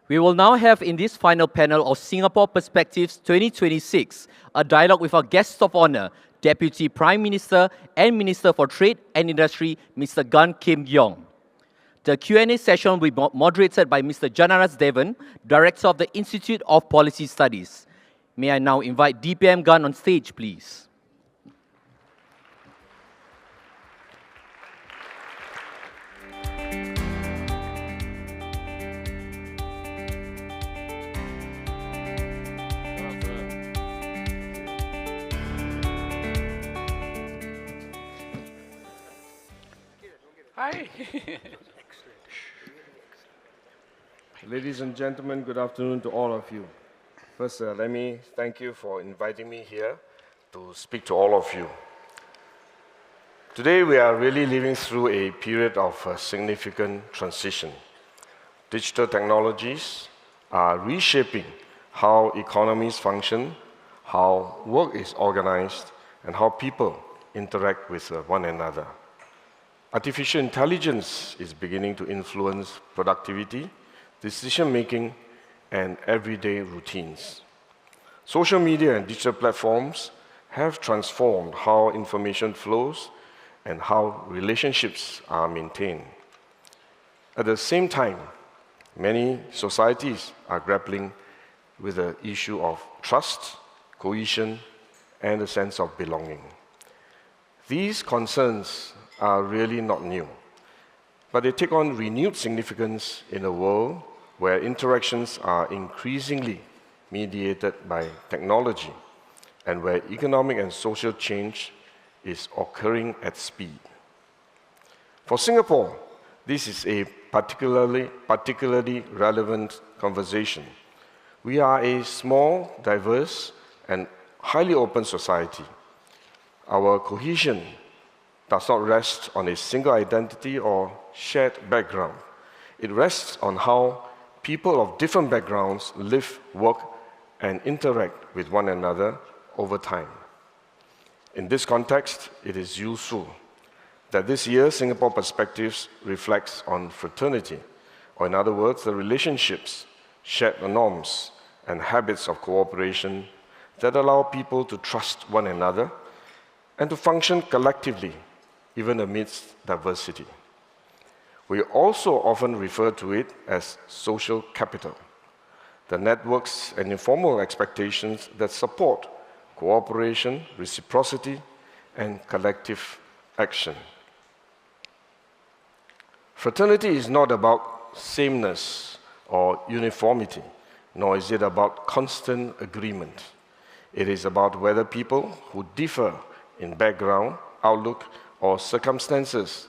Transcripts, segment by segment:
We will now have in this final panel of Singapore Perspectives 2026, a dialogue with our guest of honor, Deputy Prime Minister and Minister for Trade and Industry, Mr. Gan Kim Yong. The Q&A session will be moderated by Mr. Janaras Devan, Director of the Institute of Policy Studies. May I now invite DPM Gan on stage, please. Hi. Ladies and gentlemen, good afternoon to all of you. First, let me thank you for inviting me here to speak to all of you. Today, we are really living through a period of significant transition. Digital technologies are reshaping how economies function, how work is organized, and how people interact with one another. Artificial intelligence is beginning to influence productivity, decision-making, and everyday routines. Social media and digital platforms have transformed how information flows and how relationships are maintained. At the same time, many societies are grappling with the issue of trust, cohesion, and a sense of belonging. These concerns are really not new, but they take on renewed significance in a world where interactions are increasingly mediated by technology and where economic and social change is occurring at speed. For Singapore, this is a particularly relevant conversation. We are a small, diverse, and highly open society. Our cohesion does not rest on a single identity or shared background. It rests on how people of different backgrounds live, work, and interact with one another over time. In this context, it is useful that this year Singapore Perspectives reflects on fraternity, or in other words, the relationships, shared norms, and habits of cooperation that allow people to trust one another and to function collectively, even amidst diversity. We also often refer to it as social capital, the networks and informal expectations that support cooperation, reciprocity, and collective action. Fraternity is not about sameness or uniformity, nor is it about constant agreement. It is about whether people who differ in background, outlook, or circumstances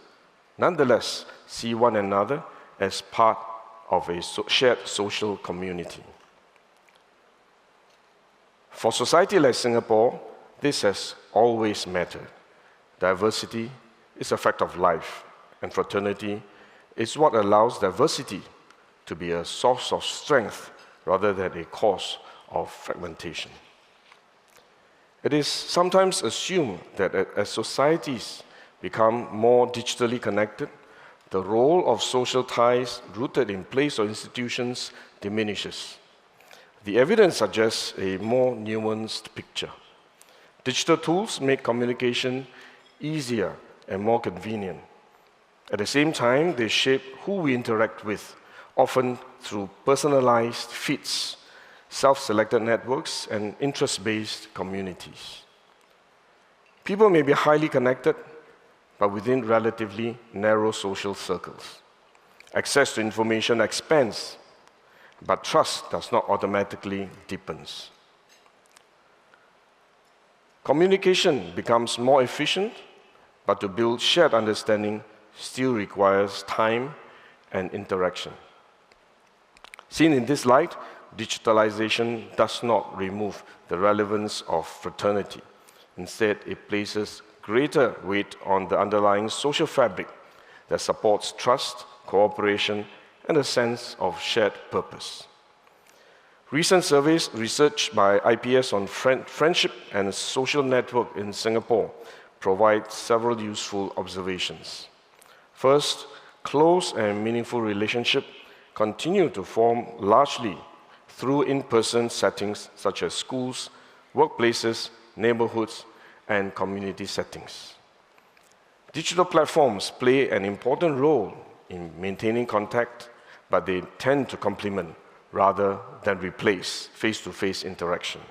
nonetheless see one another as part of a shared social community. For society like Singapore, this has always mattered. Diversity is a fact of life, and fraternity is what allows diversity to be a source of strength rather than a cause of fragmentation. It is sometimes assumed that as societies become more digitally connected, the role of social ties rooted in place or institutions diminishes. The evidence suggests a more nuanced picture. Digital tools make communication easier and more convenient. At the same time, they shape who we interact with, often through personalized feeds, self-selected networks, and interest-based communities. People may be highly connected, but within relatively narrow social circles. Access to information expands, but trust does not automatically deepen. Communication becomes more efficient, but to build shared understanding still requires time and interaction. Seen in this light, digitalisation does not remove the relevance of fraternity. Instead, it places greater weight on the underlying social fabric that supports trust, cooperation, and a sense of shared purpose. Recent surveys research by IPS on friendship and social network in Singapore provide several useful observations. First, close and meaningful relationships continue to form largely through in-person settings such as schools, workplaces, neighborhoods, and community settings. Digital platforms play an important role in maintaining contact, but they tend to complement rather than replace face-to-face interaction.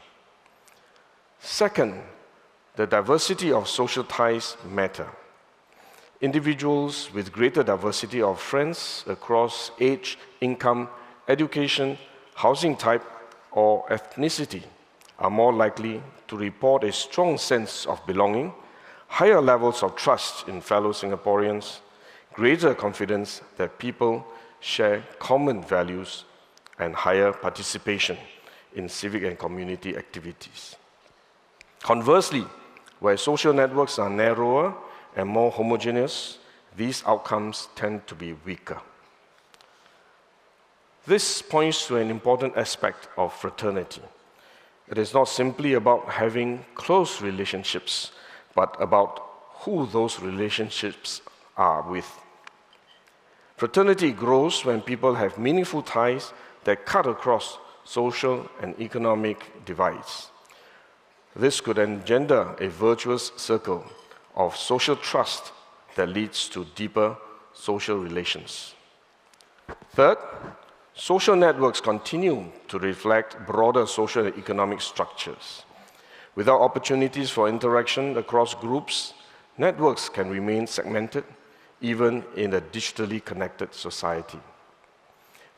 Second, the diversity of social ties matter. Individuals with greater diversity of friends across age, income, education, housing type, or ethnicity are more likely to report a strong sense of belonging, higher levels of trust in fellow Singaporeans, greater confidence that people share common values, and higher participation in civic and community activities. Conversely, where social networks are narrower and more homogeneous, these outcomes tend to be weaker. This points to an important aspect of fraternity. It is not simply about having close relationships, but about who those relationships are with. Fraternity grows when people have meaningful ties that cut across social and economic divides. This could engender a virtuous circle of social trust that leads to deeper social relations. Third, social networks continue to reflect broader social and economic structures. Without opportunities for interaction across groups, networks can remain segmented, even in a digitally connected society.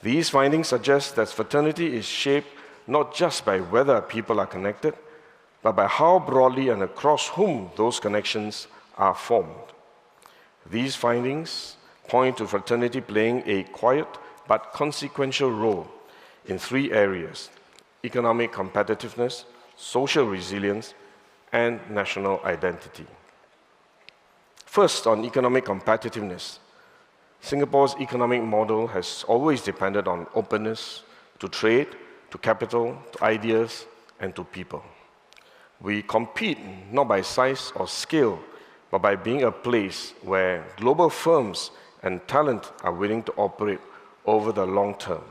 These findings suggest that fraternity is shaped not just by whether people are connected, but by how broadly and across whom those connections are formed. These findings point to fraternity playing a quiet but consequential role in three areas: economic competitiveness, social resilience, and national identity. First, on economic competitiveness, Singapore's economic model has always depended on openness to trade, to capital, to ideas, and to people. We compete not by size or scale, but by being a place where global firms and talent are willing to operate over the long term.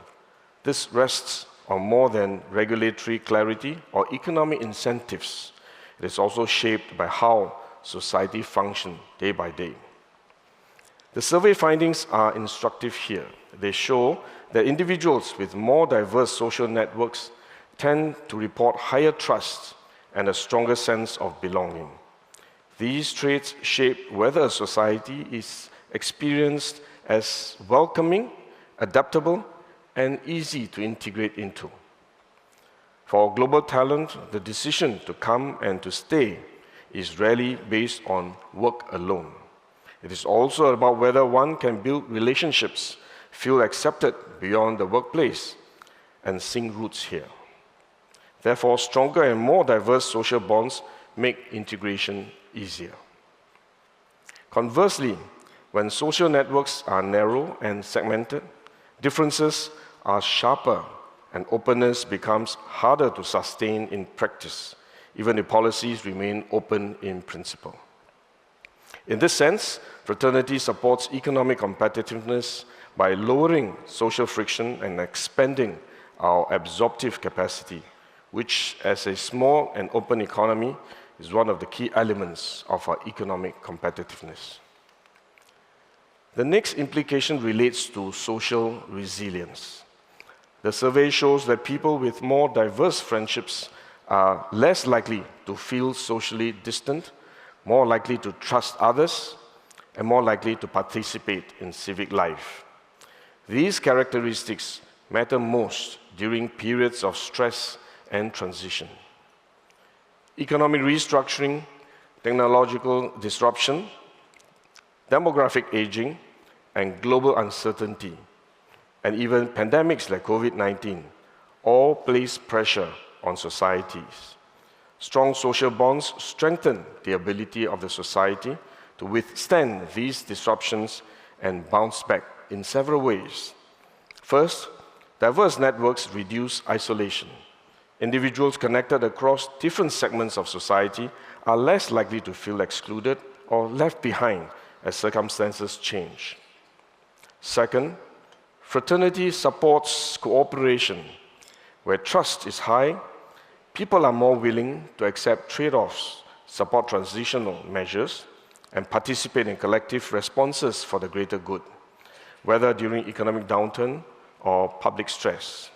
This rests on more than regulatory clarity or economic incentives. It is also shaped by how society functions day by day. The survey findings are instructive here. They show that individuals with more diverse social networks tend to report higher trust and a stronger sense of belonging. These traits shape whether a society is experienced as welcoming, adaptable, and easy to integrate into. For global talent, the decision to come and to stay is rarely based on work alone. It is also about whether one can build relationships, feel accepted beyond the workplace, and sink roots here. Therefore, stronger and more diverse social bonds make integration easier. Conversely, when social networks are narrow and segmented, differences are sharper and openness becomes harder to sustain in practice, even if policies remain open in principle. In this sense, fraternity supports economic competitiveness by lowering social friction and expanding our absorptive capacity, which, as a small and open economy, is one of the key elements of our economic competitiveness. The next implication relates to social resilience. The survey shows that people with more diverse friendships are less likely to feel socially distant, more likely to trust others, and more likely to participate in civic life. These characteristics matter most during periods of stress and transition. Economic restructuring, technological disruption, demographic aging, and global uncertainty, and even pandemics like COVID-19, all place pressure on societies. Strong social bonds strengthen the ability of the society to withstand these disruptions and bounce back in several ways. First, diverse networks reduce isolation. Individuals connected across different segments of society are less likely to feel excluded or left behind as circumstances change. Second, Fraternity supports cooperation. Where trust is high, people are more willing to accept trade-offs, support transitional measures, and participate in collective responses for the greater good, whether during economic downturn or public stress.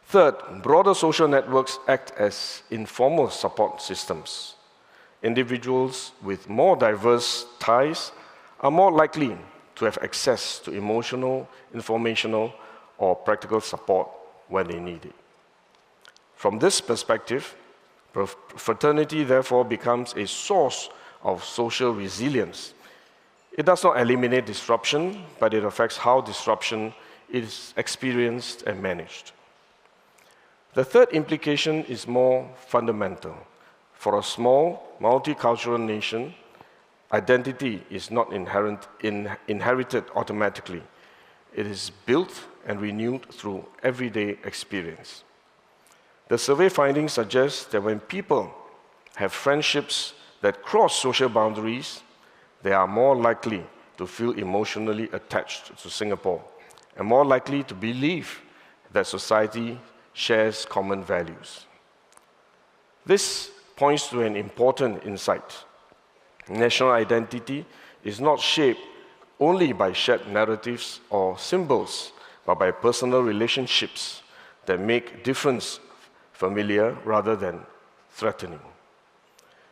Third, broader social networks act as informal support systems. Individuals with more diverse ties are more likely to have access to emotional, informational, or practical support when they need it. From this perspective, fraternity therefore becomes a source of social resilience. It does not eliminate disruption, but it affects how disruption is experienced and managed. The third implication is more fundamental. For a small, multicultural nation, identity is not inherited automatically. It is built and renewed through everyday experience. The survey findings suggest that when people have friendships that cross social boundaries, they are more likely to feel emotionally attached to Singapore and more likely to believe that society shares common values. This points to an important insight. National identity is not shaped only by shared narratives or symbols, but by personal relationships that make difference familiar rather than threatening.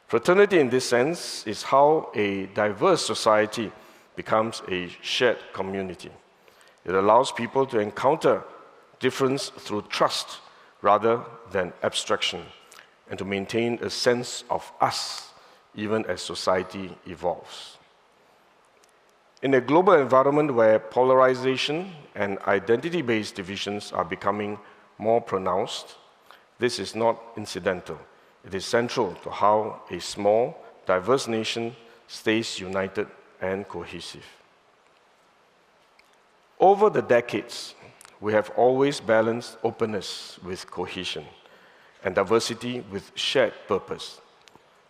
Fraternity, in this sense, is how a diverse society becomes a shared community. It allows people to encounter difference through trust rather than abstraction, and to maintain a sense of us even as society evolves. In a global environment where polarization and identity-based divisions are becoming more pronounced, this is not incidental. It is central to how a small, diverse nation stays united and cohesive. Over the decades, we have always balanced openness with cohesion and diversity with shared purpose.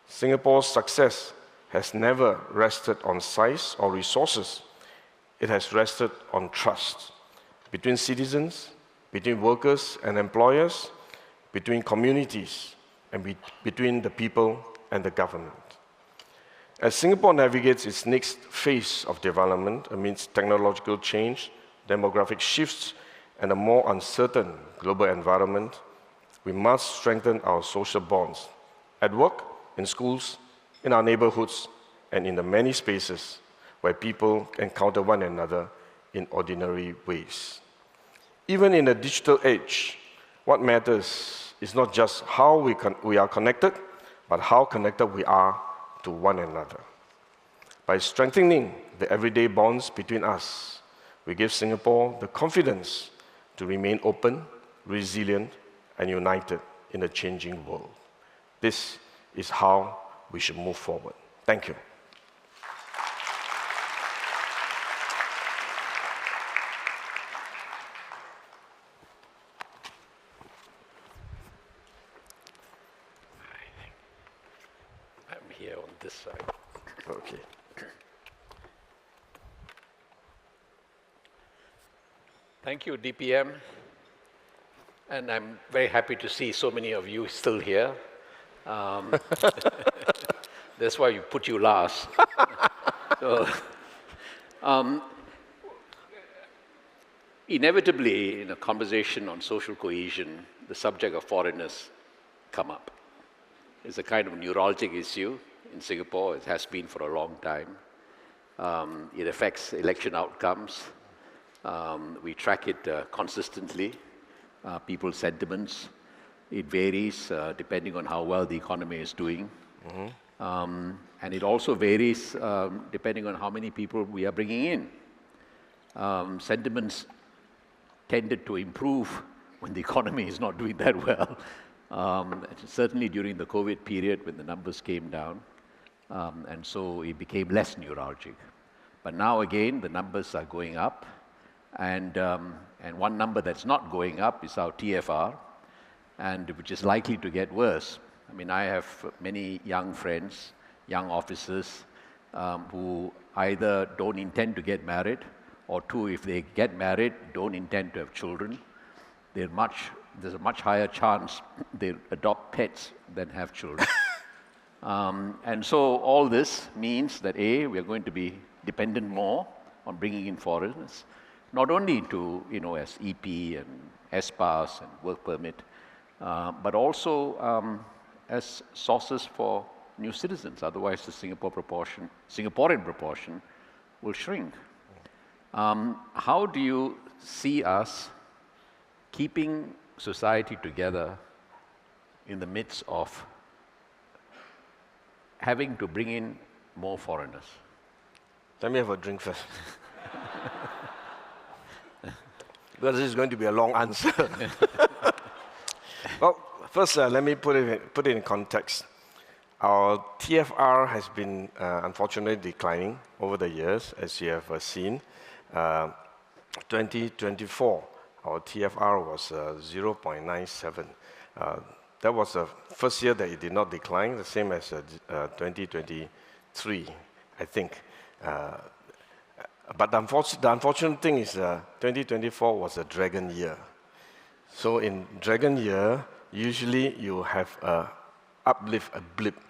Singapore's success has never rested on size or resources. It has rested on trust between citizens, between workers and employers, between communities, and between the people and the government. As Singapore navigates its next phase of development amidst technological change, demographic shifts, and a more uncertain global environment, we must strengthen our social bonds at work, in schools, in our neighborhoods, and in the many spaces where people encounter one another in ordinary ways. Even in a digital age, what matters is not just how we are connected, but how connected we are to one another. By strengthening the everyday bonds between us, we give Singapore the confidence to remain open, resilient, and united in a changing world. This is how we should move forward. Thank you. I'm here on this side. Okay. Thank you, DPM. And I'm very happy to see so many of you still here. That's why we put you last. So, inevitably, in a conversation on social cohesion, the subject of foreigners come up. It's a kind of neurologic issue in Singapore. It has been for a long time. It affects election outcomes. We track it consistently, people's sentiments. It varies depending on how well the economy is doing. And it also varies depending on how many people we are bringing in. Sentiments tended to improve when the economy is not doing that well. Certainly during the COVID period when the numbers came down. And so it became less neuralgic. But now again, the numbers are going up. And one number that's not going up is our TFR, and which is likely to get worse. I mean, I have many young friends, young officers, who either don't intend to get married or two, if they get married, don't intend to have children, there's a much higher chance they adopt pets than have children. And so all this means that A, we are going to be dependent more on bringing in foreigners, not only to, as EP and S-Pass and work permit, but also as sources for new citizens. Otherwise, the Singaporean proportion will shrink. How do you see us keeping society together in the midst of having to bring in more foreigners? Let me have a drink first. Because this is going to be a long answer. Well, first, let me put it in context. Our TFR has been unfortunately declining over the years, as you have seen. 2024, our TFR was 0.97. That was the first year that it did not decline, the same as 2023, I think. But the unfortunate thing is 2024 was a dragon year. So in dragon year, usually you have a uplift, a blip.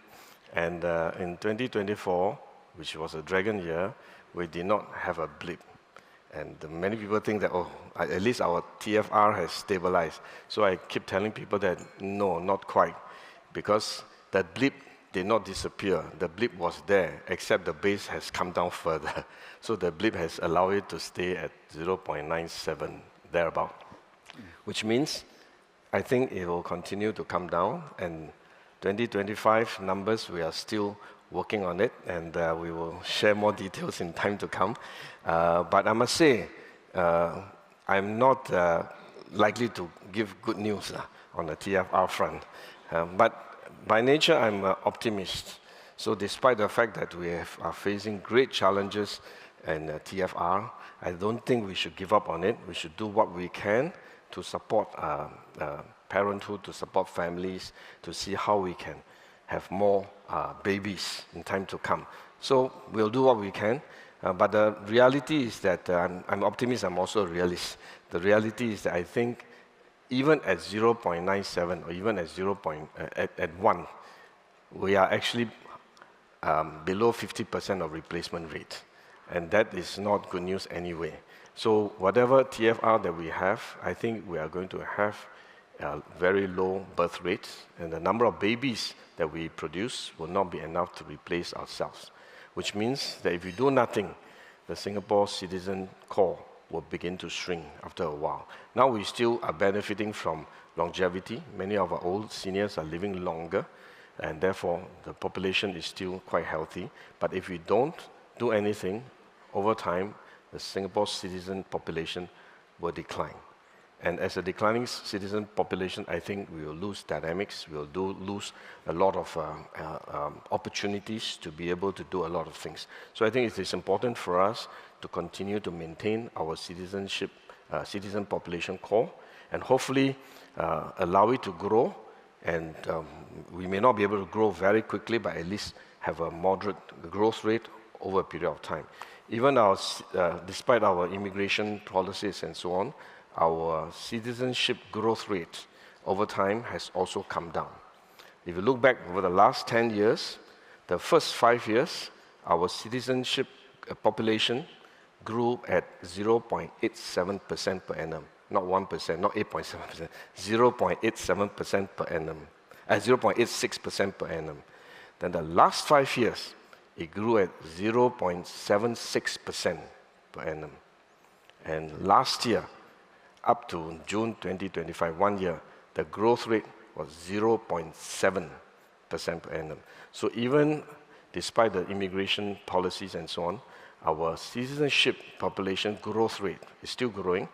And in 2024, which was a dragon year, we did not have a blip. And many people think that, oh, at least our TFR has stabilized. So I keep telling people that, no, not quite. Because that blip did not disappear. The blip was there, except the base has come down further. So the blip has allowed it to stay at 0.97, thereabout. Which means, I think it will continue to come down. And 2025 numbers, we are still working on it, and we will share more details in time to come. But I must say, I'm not likely to give good news on the TFR front. But by nature, I'm an optimist. So despite the fact that we are facing great challenges in TFR, I don't think we should give up on it. We should do what we can to support parenthood, to support families, to see how we can have more babies in time to come. So we'll do what we can. But the reality is that I'm an optimist, I'm also a realist. The reality is that I think even at 0.97 or even at 1, we are actually below 50% of replacement rate. And that is not good news anyway. So whatever TFR that we have, I think we are going to have very low birth rates, and the number of babies that we produce will not be enough to replace ourselves, which means that if we do nothing, the Singapore citizen core will begin to shrink after a while. Now we still are benefiting from longevity. Many of our old seniors are living longer, and therefore the population is still quite healthy. But if we don't do anything, over time, the Singapore citizen population will decline. And as a declining citizen population, I think we will lose dynamics, we will lose a lot of opportunities to be able to do a lot of things. So I think it is important for us to continue to maintain our citizen population core, and hopefully allow it to grow. And we may not be able to grow very quickly, but at least have a moderate growth rate over a period of time. Even despite our immigration policies and so on, our citizenship growth rate over time has also come down. If you look back over the last 10 years, the first 5 years, our citizenship population grew at 0.87% per annum. Not 1%, not 8.7%, 0.87% per annum, 0.86% per annum. Then the last 5 years, it grew at 0.76% per annum. And last year, up to June 2025, 1 year, the growth rate was 0.7% per annum. So even despite the immigration policies and so on, our citizenship population growth rate is still growing,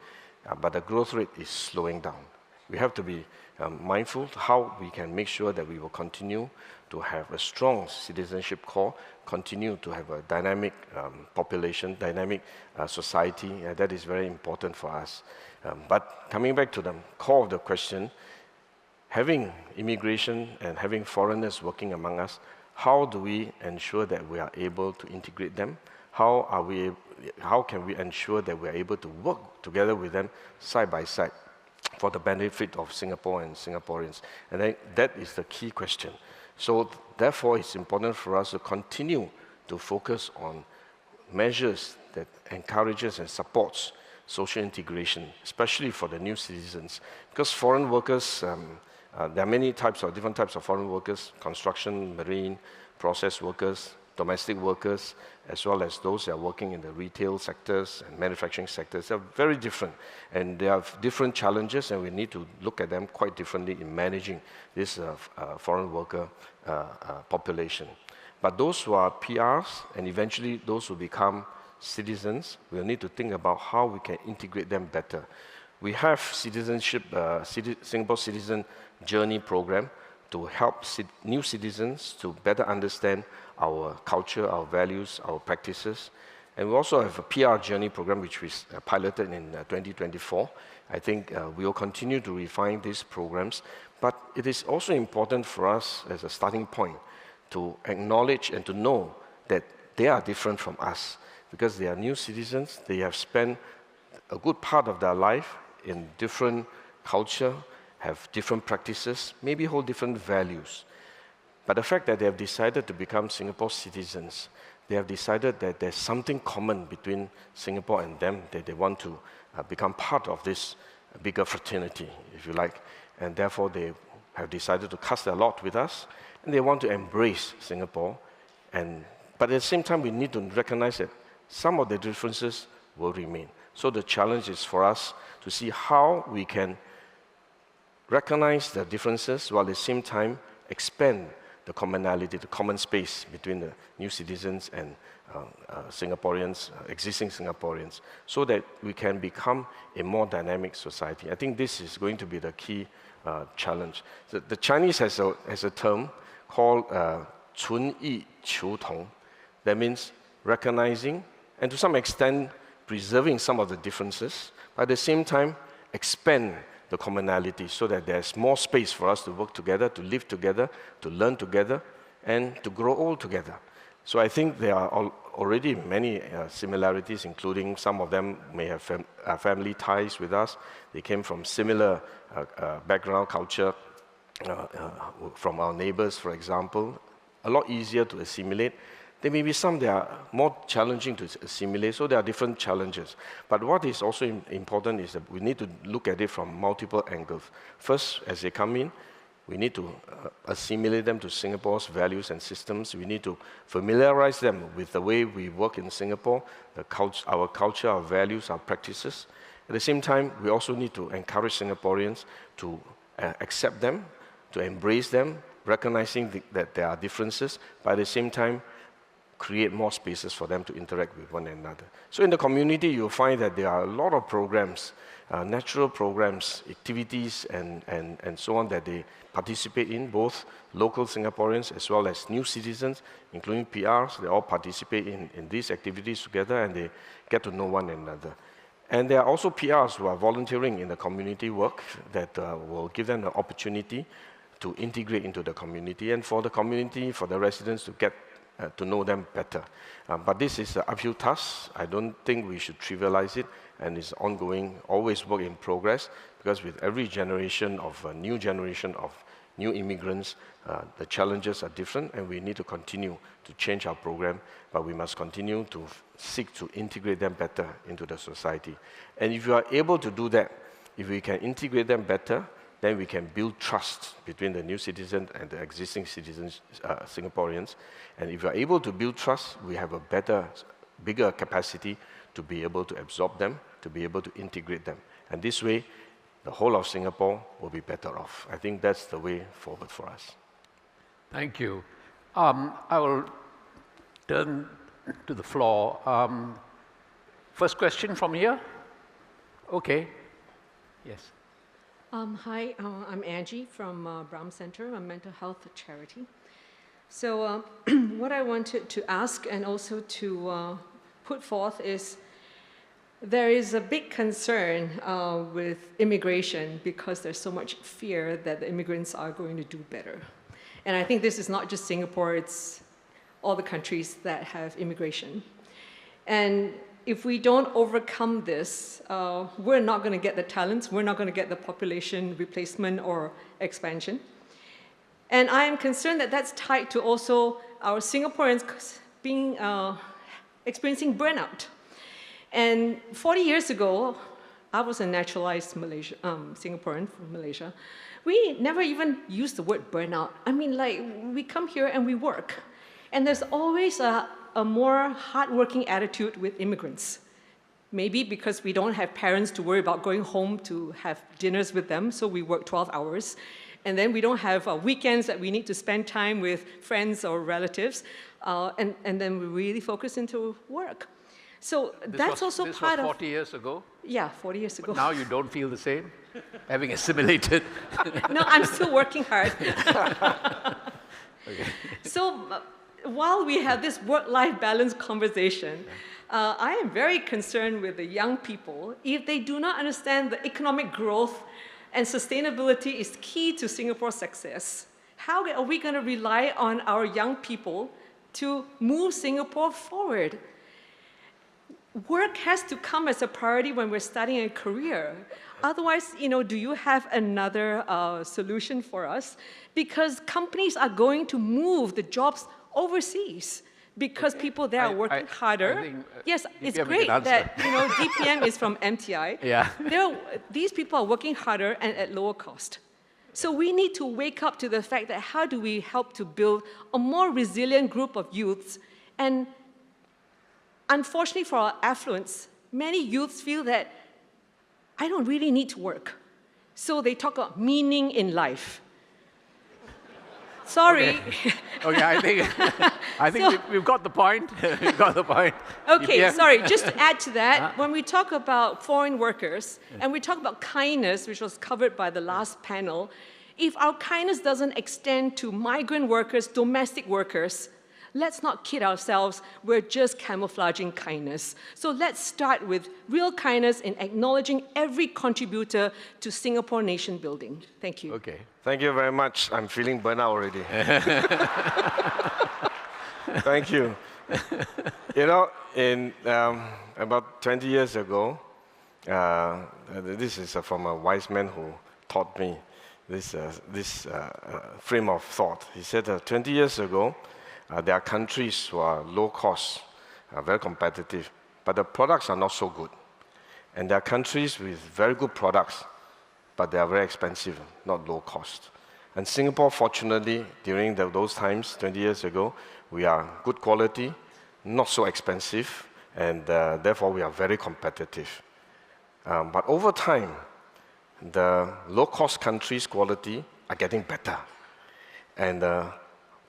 but the growth rate is slowing down. We have to be mindful how we can make sure that we will continue to have a strong citizenship core, continue to have a dynamic population, dynamic society. That is very important for us. But coming back to the core of the question, having immigration and having foreigners working among us, how do we ensure that we are able to integrate them? How are we how can we ensure that we're able to work together with them side by side for the benefit of Singapore and Singaporeans? And that is the key question. So therefore, it's important for us to continue to focus on measures that encourages and supports social integration, especially for the new citizens. Because foreign workers, there are different types of foreign workers: construction, marine, process workers, domestic workers, as well as those that are working in the retail sectors and manufacturing sectors. They're very different, and they have different challenges, and we need to look at them quite differently in managing this foreign worker population. But those who are PRs, and eventually those who become citizens, we'll need to think about how we can integrate them better. We have Singapore Citizen Journey Program to help new citizens to better understand our culture, our values, our practices. And we also have a PR Journey Program, which we piloted in 2024. I think we will continue to refine these programs, but it is also important for us as a starting point to acknowledge and to know that they are different from us, because they are new citizens. They have spent a good part of their life in different culture, have different practices, maybe hold different values. But the fact that they have decided to become Singapore citizens, they have decided that there's something common between Singapore and them, that they want to become part of this bigger fraternity, if you like. And therefore, they have decided to cast their lot with us, and they want to embrace Singapore. But at the same time, we need to recognize that some of the differences will remain. So the challenge is for us to see how we can recognize the differences while at the same time expand the commonality, the common space between the new citizens and Singaporeans, existing Singaporeans, so that we can become a more dynamic society. I think this is going to be the key challenge. The Chinese has a term called 存异求同. That means recognizing and to some extent preserving some of the differences, but at the same time expand the commonality so that there's more space for us to work together, to live together, to learn together, and to grow old together. So I think there are already many similarities, including some of them may have family ties with us. They came from similar background, culture, from our neighbors, for example. A lot easier to assimilate. There may be some that are more challenging to assimilate, so there are different challenges. But what is also important is that we need to look at it from multiple angles. First, as they come in, we need to assimilate them to Singapore's values and systems. We need to familiarize them with the way we work in Singapore, our culture, our values, our practices. At the same time, we also need to encourage Singaporeans to accept them, to embrace them, recognizing that there are differences, but at the same time, create more spaces for them to interact with one another. So in the community, you'll find that there are a lot of programs, natural programs, activities, and so on that they participate in, both local Singaporeans as well as new citizens, including PRs. They all participate in these activities together, and they get to know one another. And there are also PRs who are volunteering in the community work that will give them the opportunity to integrate into the community, and for the community, for the residents to get to know them better. But this is an uphill task. I don't think we should trivialize it, and it's ongoing, always work in progress, because with every generation of new immigrants, the challenges are different, and we need to continue to change our program, but we must continue to seek to integrate them better into the society. And if you are able to do that, if we can integrate them better, then we can build trust between the new citizens and the existing citizens, Singaporeans. And if we are able to build trust, we have a bigger capacity to be able to absorb them, to be able to integrate them. And this way, the whole of Singapore will be better off. I think that's the way forward for us. Thank you. I will turn to the floor. First question from here? Okay. Yes. Hi, I'm Angie from Brown Center, a mental health charity. So what I wanted to ask and also to put forth is there is a big concern with immigration because there's so much fear that the immigrants are going to do better. And I think this is not just Singapore, it's all the countries that have immigration. And if we don't overcome this, we're not going to get the talents, we're not going to get the population replacement or expansion. And I am concerned that that's tied to also our Singaporeans being, experiencing burnout. And 40 years ago, I was a naturalized Singaporean from Malaysia. We never even used the word burnout. I mean, like, we come here and we work. And there's always a more hardworking attitude with immigrants. Maybe because we don't have parents to worry about going home to have dinners with them, so we work 12 hours. And then we don't have weekends that we need to spend time with friends or relatives. And then we really focus into work. So that's also part of... This was 40 years ago? Yeah, 40 years ago. But now you don't feel the same? Having assimilated? No, I'm still working hard. Okay. So while we have this work-life balance conversation, I am very concerned with the young people. If they do not understand the economic growth and sustainability is key to Singapore's success, how are we going to rely on our young people to move Singapore forward? Work has to come as a priority when we're starting a career. Otherwise, do you have another solution for us? Because companies are going to move the jobs overseas because people there are working harder. I think, yes, it's DPM great can that DPM is from MTI. Yeah. These people are working harder and at lower cost. So we need to wake up to the fact that how do we help to build a more resilient group of youths? And unfortunately for our affluence, many youths feel that I don't really need to work. So they talk about meaning in life. Sorry. Okay, I think we've got the point. We've got the point. Okay, sorry, just to add to that, when we talk about foreign workers, and we talk about kindness, which was covered by the last panel, if our kindness doesn't extend to migrant workers, domestic workers, let's not kid ourselves, we're just camouflaging kindness. So let's start with real kindness in acknowledging every contributor to Singapore nation building. Thank you. Okay. Thank you very much. I'm feeling burnt out already. Thank you. In about 20 years ago, this is from a wise man who taught me this frame of thought. He said 20 years ago, there are countries who are low cost, very competitive, but the products are not so good. And there are countries with very good products, but they are very expensive, not low cost. And Singapore, fortunately, during those times, 20 years ago, we are good quality, not so expensive, and therefore we are very competitive. But over time, the low-cost countries' quality are getting better. And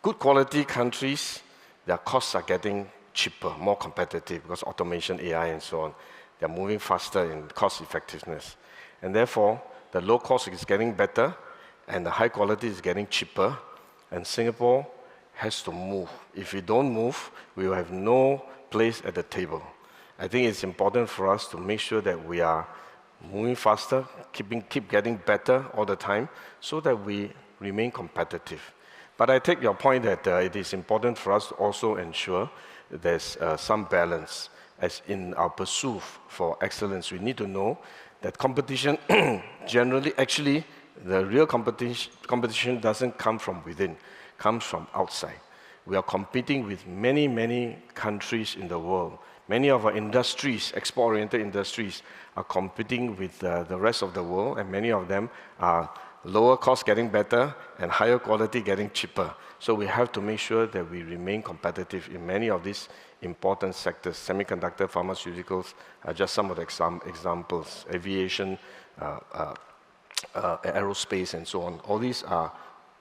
good quality countries, their costs are getting cheaper, more competitive, because automation, AI, and so on, they're moving faster in cost effectiveness. And therefore, the low cost is getting better, and the high quality is getting cheaper, and Singapore has to move. If we don't move, we will have no place at the table. I think it's important for us to make sure that we are moving faster, keep getting better all the time, so that we remain competitive. But I take your point that it is important for us to also ensure there's some balance. As in our pursuit for excellence, we need to know that competition generally, actually, the real competition doesn't come from within, comes from outside. We are competing with many, many countries in the world. Many of our industries, export-oriented industries, are competing with the rest of the world, and many of them are lower cost getting better and higher quality getting cheaper. So we have to make sure that we remain competitive in many of these important sectors. Semiconductor, pharmaceuticals are just some of the examples. Aviation, aerospace, and so on. All these are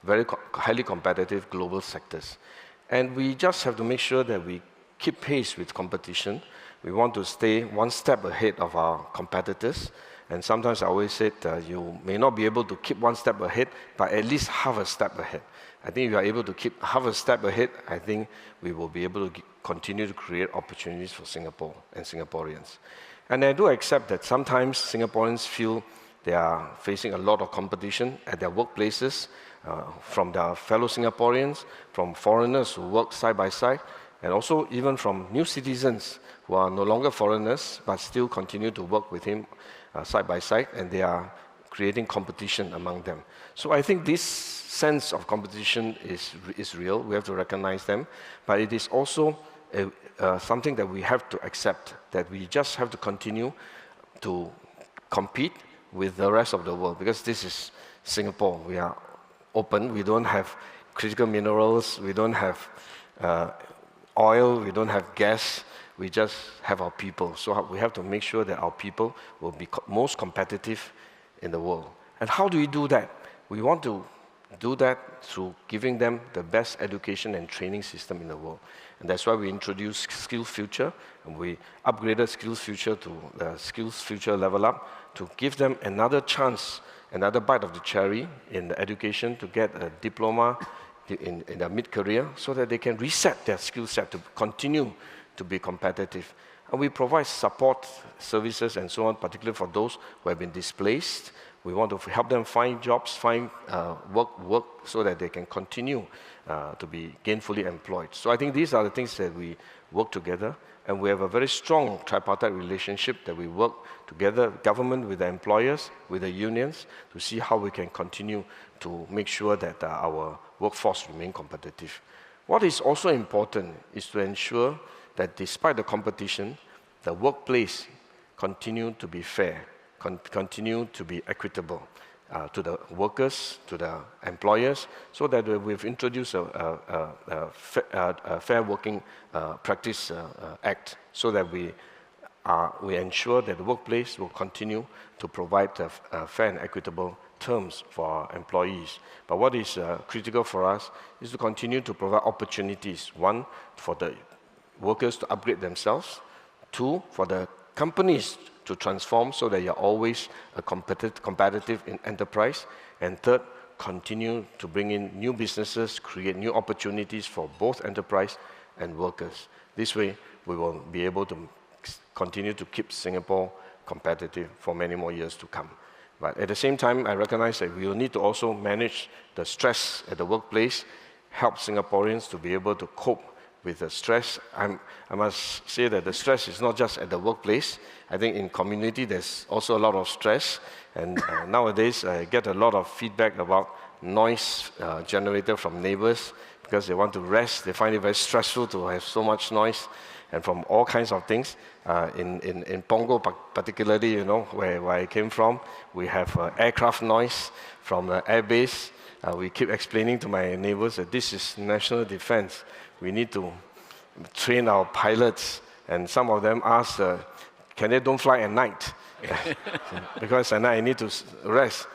very highly competitive global sectors. And we just have to make sure that we keep pace with competition. We want to stay one step ahead of our competitors. And sometimes I always say you may not be able to keep one step ahead, but at least half a step ahead. I think if you are able to keep half a step ahead, I think we will be able to continue to create opportunities for Singapore and Singaporeans. And I do accept that sometimes Singaporeans feel they are facing a lot of competition at their workplaces from their fellow Singaporeans, from foreigners who work side by side. and also even from new citizens who are no longer foreigners, but still continue to work with him side by side, and they are creating competition among them. So I think this sense of competition is real. We have to recognize them, but it is also something that we have to accept, that we just have to continue to compete with the rest of the world, because this is Singapore. We are open. We don't have critical minerals. We don't have oil. We don't have gas. We just have our people. So we have to make sure that our people will be most competitive in the world. And how do we do that? We want to do that through giving them the best education and training system in the world. And that's why we introduced SkillsFuture, and we upgraded SkillsFuture to the SkillsFuture Level Up to give them another chance, another bite of the cherry in the education to get a diploma in their mid-career so that they can reset their skill set to continue to be competitive. And we provide support services and so on, particularly for those who have been displaced. We want to help them find jobs, find work so that they can continue to be gainfully employed. So I think these are the things that we work together, and we have a very strong tripartite relationship that we work together, government with the employers, with the unions, to see how we can continue to make sure that our workforce remain competitive. What is also important is to ensure that despite the competition, the workplace continue to be fair, continue to be equitable to the workers, to the employers, so that we've introduced a Fair Working Practice Act, so that we ensure that the workplace will continue to provide fair and equitable terms for our employees. But what is critical for us is to continue to provide opportunities. One, for the workers to upgrade themselves. Two, for the companies to transform so that you're always a competitive in enterprise. And third, continue to bring in new businesses, create new opportunities for both enterprise and workers. This way, we will be able to continue to keep Singapore competitive for many more years to come. But at the same time, I recognize that we will need to also manage the stress at the workplace, help Singaporeans to be able to cope with the stress. I must say that the stress is not just at the workplace. I think in community there's also a lot of stress, and nowadays I get a lot of feedback about noise generated from neighbors because they want to rest. They find it very stressful to have so much noise, and from all kinds of things. In Punggol particularly, you know, where I came from, we have aircraft noise from the air base. We keep explaining to my neighbors that this is national defense. We need to train our pilots, and some of them ask, can they don't fly at night? Because at night I need to rest.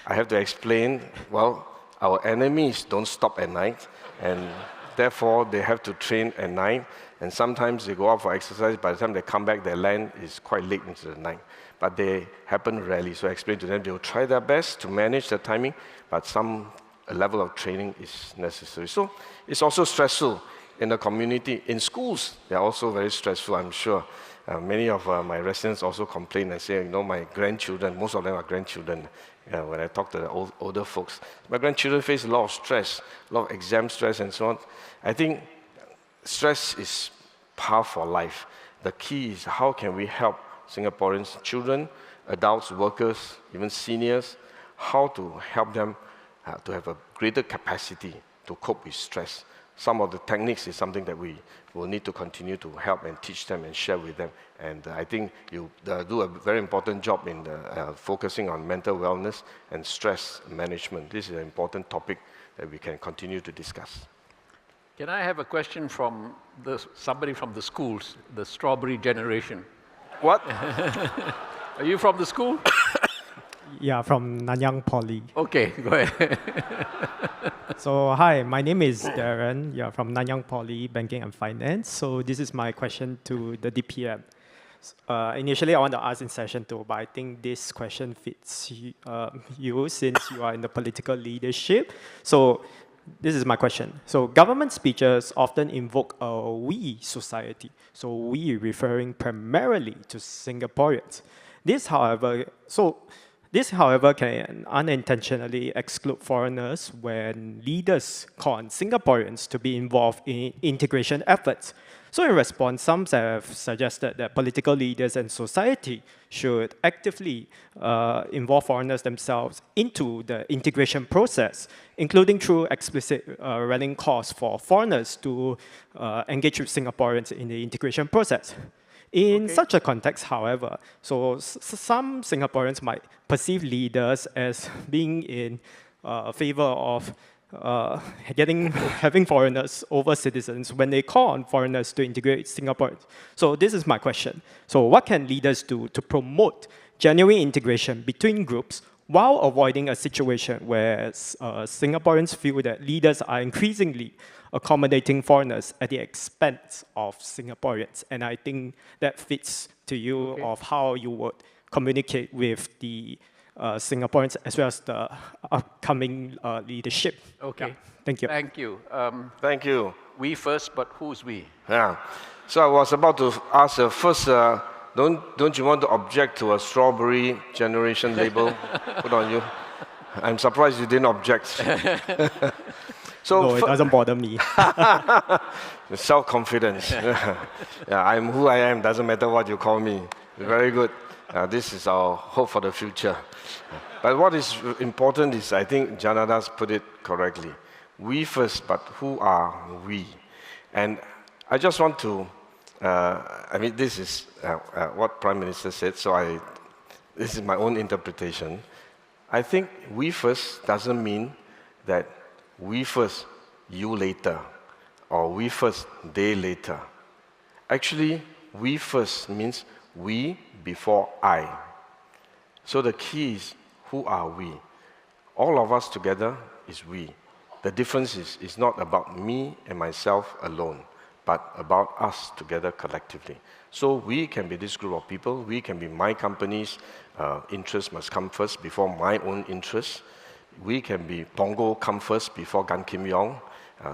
I have to explain, well, our enemies don't stop at night, and therefore they have to train at night, and sometimes they go out for exercise. By the time they come back, their land is quite late into the night. But they happen rarely, so I explain to them, they will try their best to manage the timing, but some level of training is necessary. So it's also stressful in the community. In schools, they're also very stressful, I'm sure. Many of my residents also complain and say, you know, my grandchildren, most of them are grandchildren, when I talk to the older folks. My grandchildren face a lot of stress, a lot of exam stress and so on. I think stress is par for life. The key is how can we help Singaporeans, children, adults, workers, even seniors, how to help them to have a greater capacity to cope with stress. Some of the techniques is something that we will need to continue to help and teach them and share with them. And I think you do a very important job in focusing on mental wellness and stress management. This is an important topic that we can continue to discuss. Can I have a question from somebody from the schools, the strawberry generation? What? Are you from the school? Yeah, from Nanyang Poly. Okay, go ahead. So hi, my name is Darren. Yeah, from Nanyang Poly, Banking and Finance. So this is my question to the DPM. Initially, I want to ask in session 2, but I think this question fits you since you are in the political leadership. So this is my question. So government speeches often invoke a we society. So we referring primarily to Singaporeans. This, however, This, however, can unintentionally exclude foreigners when leaders call on Singaporeans to be involved in integration efforts. So in response, some have suggested that political leaders and society should actively involve foreigners themselves into the integration process, including through explicit rallying calls for foreigners to engage with Singaporeans in the integration process. In such a context, however, so some Singaporeans might perceive leaders as being in favor of having foreigners over citizens when they call on foreigners to integrate Singaporeans. So this is my question. So what can leaders do to promote genuine integration between groups while avoiding a situation where Singaporeans feel that leaders are increasingly accommodating foreigners at the expense of Singaporeans? And I think that fits to you of how you would communicate with the Singaporeans as well as the upcoming leadership. Okay. Yeah. Thank you. Thank you. Thank you. We first, but who's we? Yeah. So I was about to ask first, don't you want to object to a strawberry generation label put on you? I'm surprised you didn't object. So No, it doesn't bother me. self-confidence. Yeah, I'm who I am. Doesn't matter what you call me. Very good. This is our hope for the future. But what is important is, I think Janada's put it correctly. We first, but who are we? And I just want to, I mean, this is what Prime Minister said, so this is my own interpretation. I think we first doesn't mean that we first, you later, or we first, they later. Actually, we first means we before I. So the key is, who are we? All of us together is we. The difference is not about me and myself alone, but about us together collectively. So we can be this group of people, we can be my company's interests must come first before my own interests. We can be Pongo come first before Gan Kim Yong.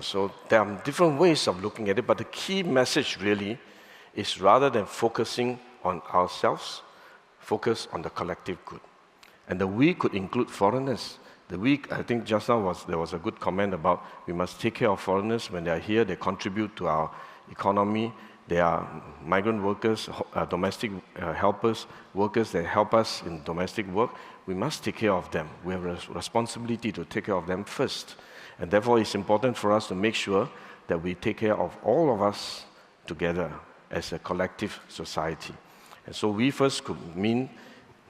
So there are different ways of looking at it, but the key message really is rather than focusing on ourselves, focus on the collective good. And the we could include foreigners. The we, I think just now there was a good comment about we must take care of foreigners when they are here, they contribute to our economy. They are migrant workers, domestic helpers, workers that help us in domestic work. We must take care of them. We have a responsibility to take care of them first. And therefore, it's important for us to make sure that we take care of all of us together as a collective society. And so we first could mean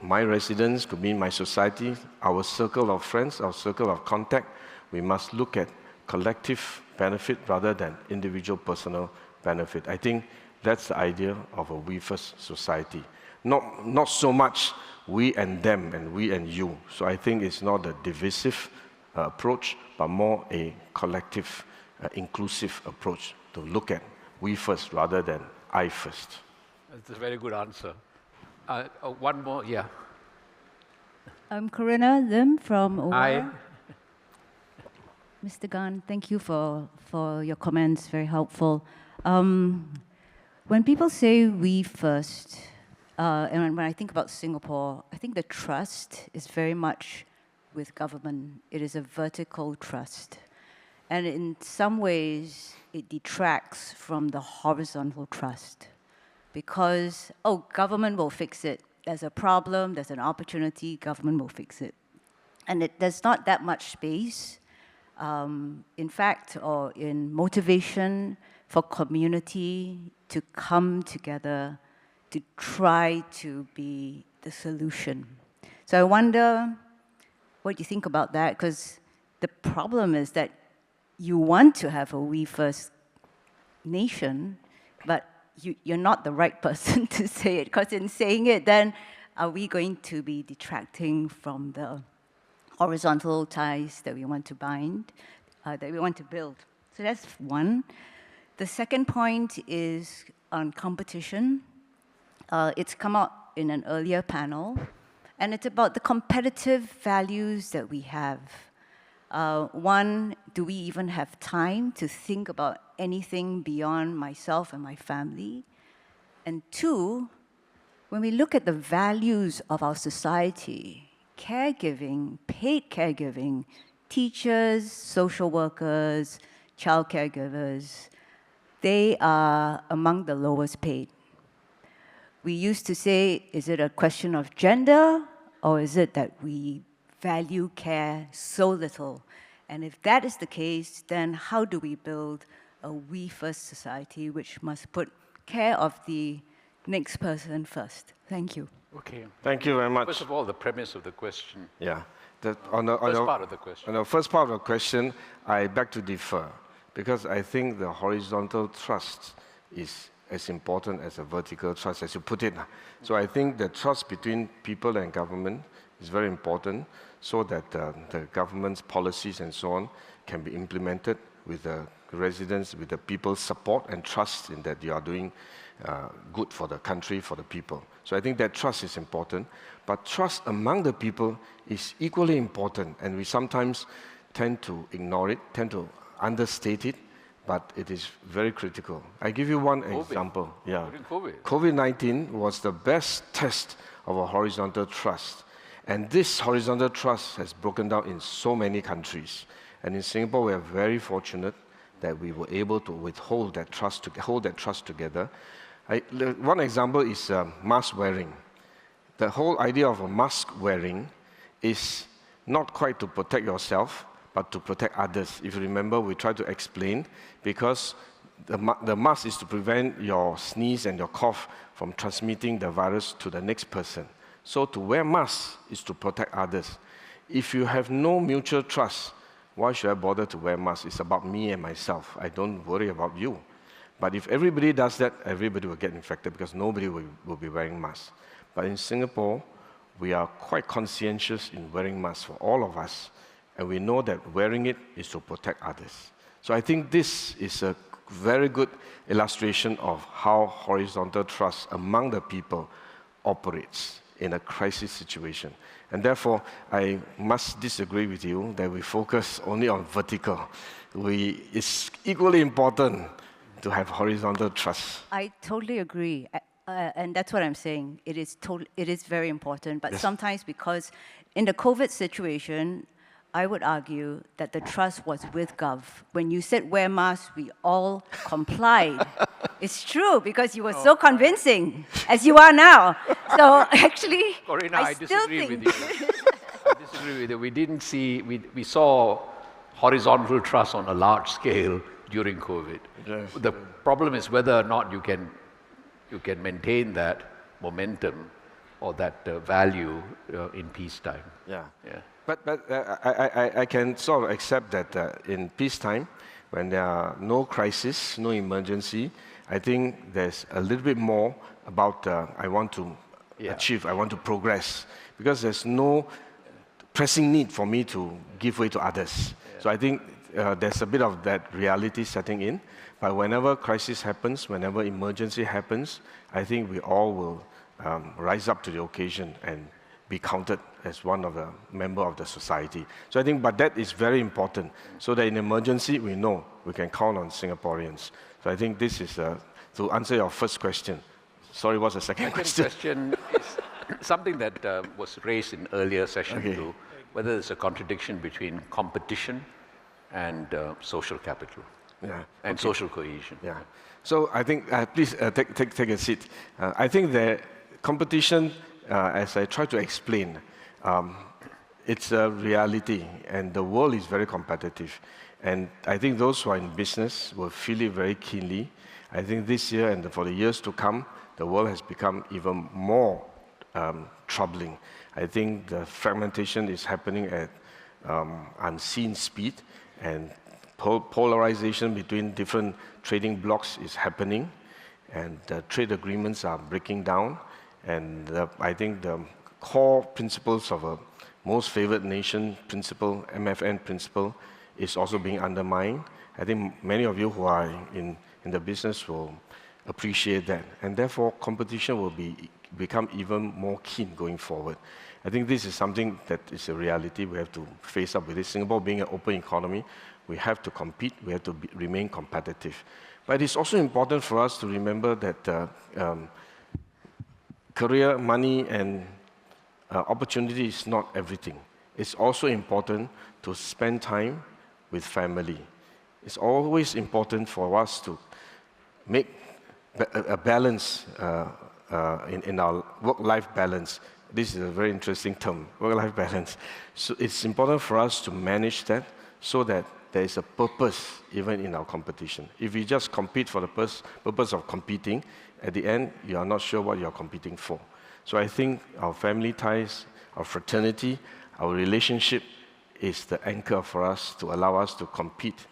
my residents, could mean my society, our circle of friends, our circle of contact. We must look at collective benefit rather than individual personal benefit. I think that's the idea of a we first society. Not so much we and them and we and you. So I think it's not a divisive approach, but more a collective, inclusive approach to look at we first rather than I first. That's a very good answer. One more, yeah. I'm Corina Lim from OR. Hi. Mr. Gan, thank you for your comments, very helpful. When people say we first, and when I think about Singapore, I think the trust is very much with government. It is a vertical trust. And in some ways, it detracts from the horizontal trust. Because, government will fix it. There's a problem, there's an opportunity, government will fix it. And there's not that much space, in fact, or in motivation for community to come together to try to be the solution. So I wonder what you think about that, because the problem is that you want to have a we first nation, but you're not the right person to say it, because in saying it, then are we going to be detracting from the horizontal ties that we want to bind, that we want to build? So that's one. The second point is on competition. It's come up in an earlier panel, and it's about the competitive values that we have. One, do we even have time to think about anything beyond myself and my family? And two, when we look at the values of our society, caregiving, paid caregiving, teachers, social workers, child caregivers, they are among the lowest paid. We used to say, is it a question of gender, or is it that we value care so little? And if that is the case, then how do we build a we-first society which must put care of the next person first? Thank you. Okay. Thank you very much. First of all, the premise of the question. Yeah. Part of the question. On the first part of the question, I beg to differ, because I think the horizontal trust is as important as a vertical trust, as you put it. So I think the trust between people and government is very important, so that the government's policies and so on can be implemented with the residents, with the people's support and trust in that you are doing good for the country, for the people. So I think that trust is important, but trust among the people is equally important, and we sometimes tend to ignore it, tend to understate it, but it is very critical. I give you one example. Yeah. COVID-19 was the best test of a horizontal trust, and this horizontal trust has broken down in so many countries. And in Singapore, we are very fortunate that we were able to hold that trust together. One example is mask wearing. The whole idea of a mask wearing is not quite to protect yourself, but to protect others. If you remember, we tried to explain, because the mask is to prevent your sneeze and your cough from transmitting the virus to the next person. So to wear masks is to protect others. If you have no mutual trust, why should I bother to wear masks? It's about me and myself. I don't worry about you. But if everybody does that, everybody will get infected, because nobody will be wearing masks. But in Singapore, we are quite conscientious in wearing masks for all of us, and we know that wearing it is to protect others. So I think this is a very good illustration of how horizontal trust among the people operates in a crisis situation. And therefore, I must disagree with you that we focus only on vertical. It's equally important to have horizontal trust. I totally agree. And that's what I'm saying. It is very important. But sometimes, because in the COVID situation, I would argue that the trust was with Gov. When you said wear masks, we all complied. It's true, because you were so convincing, as you are now. So actually, Corina, I disagree with you. I disagree with you. We saw horizontal trust on a large scale during COVID. Yes. The problem is whether or not you can maintain that momentum or that value in peacetime. Yeah. Yeah. But I can sort of accept that in peacetime, when there are no crisis, no emergency, I think there's a little bit more about I want to achieve, I want to progress, because there's no pressing need for me to give way to others. Yeah. So I think there's a bit of that reality setting in. But whenever crisis happens, whenever emergency happens, I think we all will rise up to the occasion and be counted as one of the member of the society. So I think, but that is very important, so that in emergency, we know we can count on Singaporeans. So I think this is, to answer your first question. Sorry, what's the second question? Second question is something that was raised in earlier session too, whether there's a contradiction between competition and social capital and social cohesion. Yeah. So I think, please take a seat. I think the competition, as I try to explain, it's a reality, and the world is very competitive. And I think those who are in business will feel it very keenly. I think this year and for the years to come, the world has become even more troubling. I think the fragmentation is happening at unseen speed, and polarization between different trading blocs is happening, and trade agreements are breaking down. And I think the core principles of a most favored nation principle, MFN principle, is also being undermined. I think many of you who are in the business will appreciate that. And therefore, competition will become even more keen going forward. I think this is something that is a reality. We have to face up with it. Singapore being an open economy, we have to compete, we have to remain competitive. But it's also important for us to remember that career, money, and opportunity is not everything. It's also important to spend time with family. It's always important for us to make a balance in our work-life balance. This is a very interesting term, work-life balance. So it's important for us to manage that so that there is a purpose even in our competition. If we just compete for the purpose of competing, at the end, you are not sure what you are competing for. So I think our family ties, our fraternity, our relationship is the anchor for us to allow us to compete